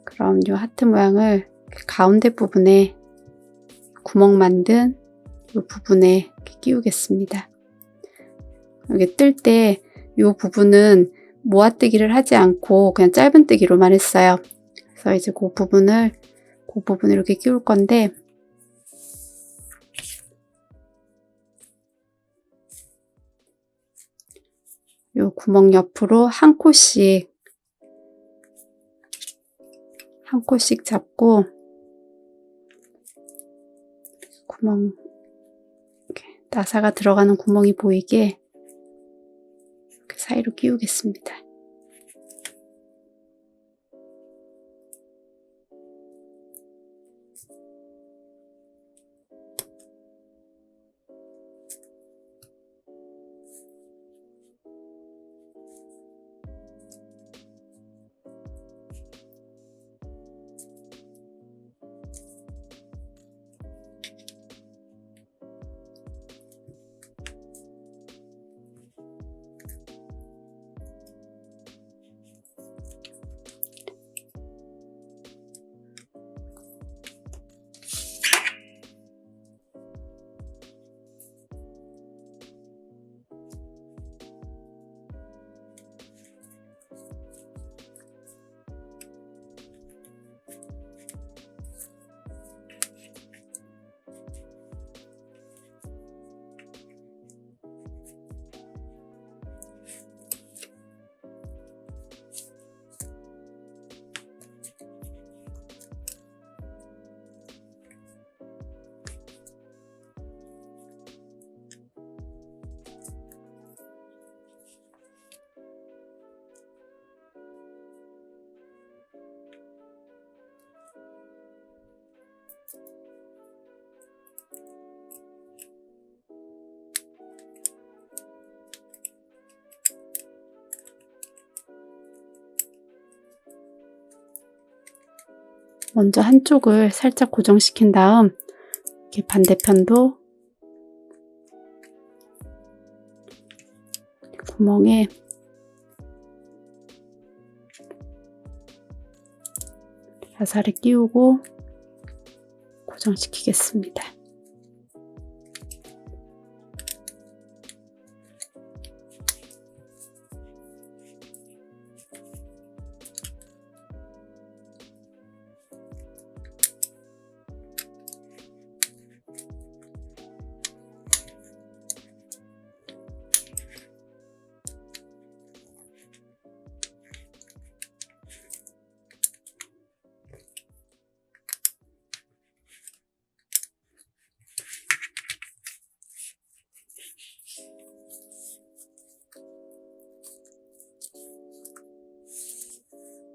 그럼 이 하트 모양을 가운데 부분에 구멍 만든 이 부분에 이렇게 끼우겠습니다. 여기 뜰 때 이 부분은 모아뜨기를 하지 않고 그냥 짧은 뜨기로만 했어요. 그래서 이제 그 부분을 이렇게 끼울 건데 이 구멍 옆으로 한 코씩 잡고 구멍 이렇게 나사가 들어가는 구멍이 보이게 이렇게 사이로 끼우겠습니다. 먼저 한쪽을 살짝 고정시킨 다음 이렇게 반대편도 구멍에 야사를 끼우고 고정시키겠습니다.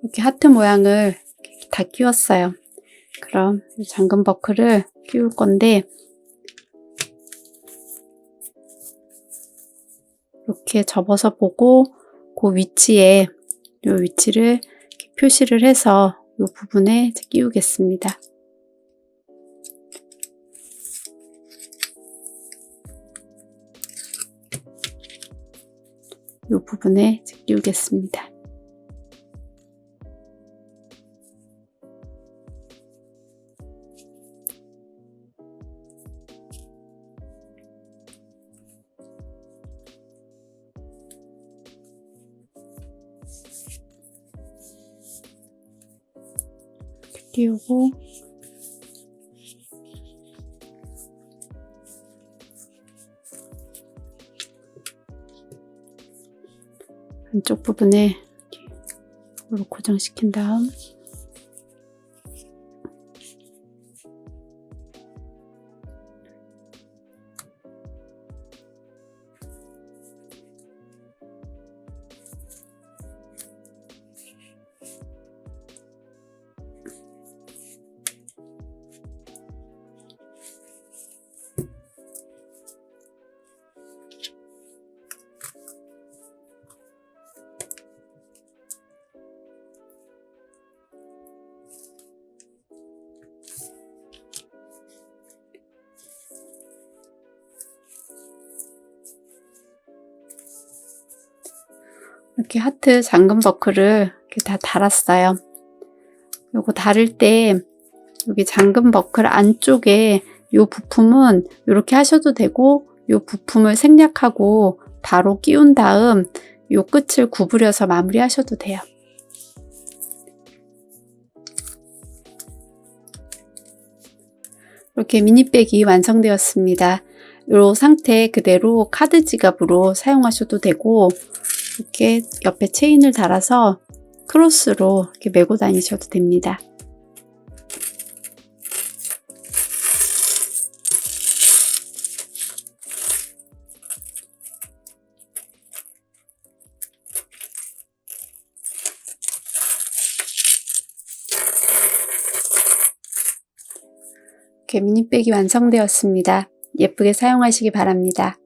이렇게 하트 모양을 다 끼웠어요. 그럼 잠금 버클을 끼울 건데 이렇게 접어서 보고 그 위치에 이 위치를 이렇게 표시를 해서 이 부분에 이제 끼우겠습니다. 이 부분에 이제 끼우겠습니다. 끼우고 안쪽 부분에 이렇게 고정시킨 다음 이렇게 하트 잠금 버클을 이렇게 다 달았어요. 요거 달을 때 여기 잠금 버클 안쪽에 요 부품은 이렇게 하셔도 되고 요 부품을 생략하고 바로 끼운 다음 요 끝을 구부려서 마무리 하셔도 돼요. 이렇게 미니백이 완성되었습니다. 이 상태 그대로 카드 지갑으로 사용하셔도 되고 이렇게 옆에 체인을 달아서 크로스로 이렇게 메고 다니셔도 됩니다. 이렇게 미니백이 완성되었습니다. 예쁘게 사용하시기 바랍니다.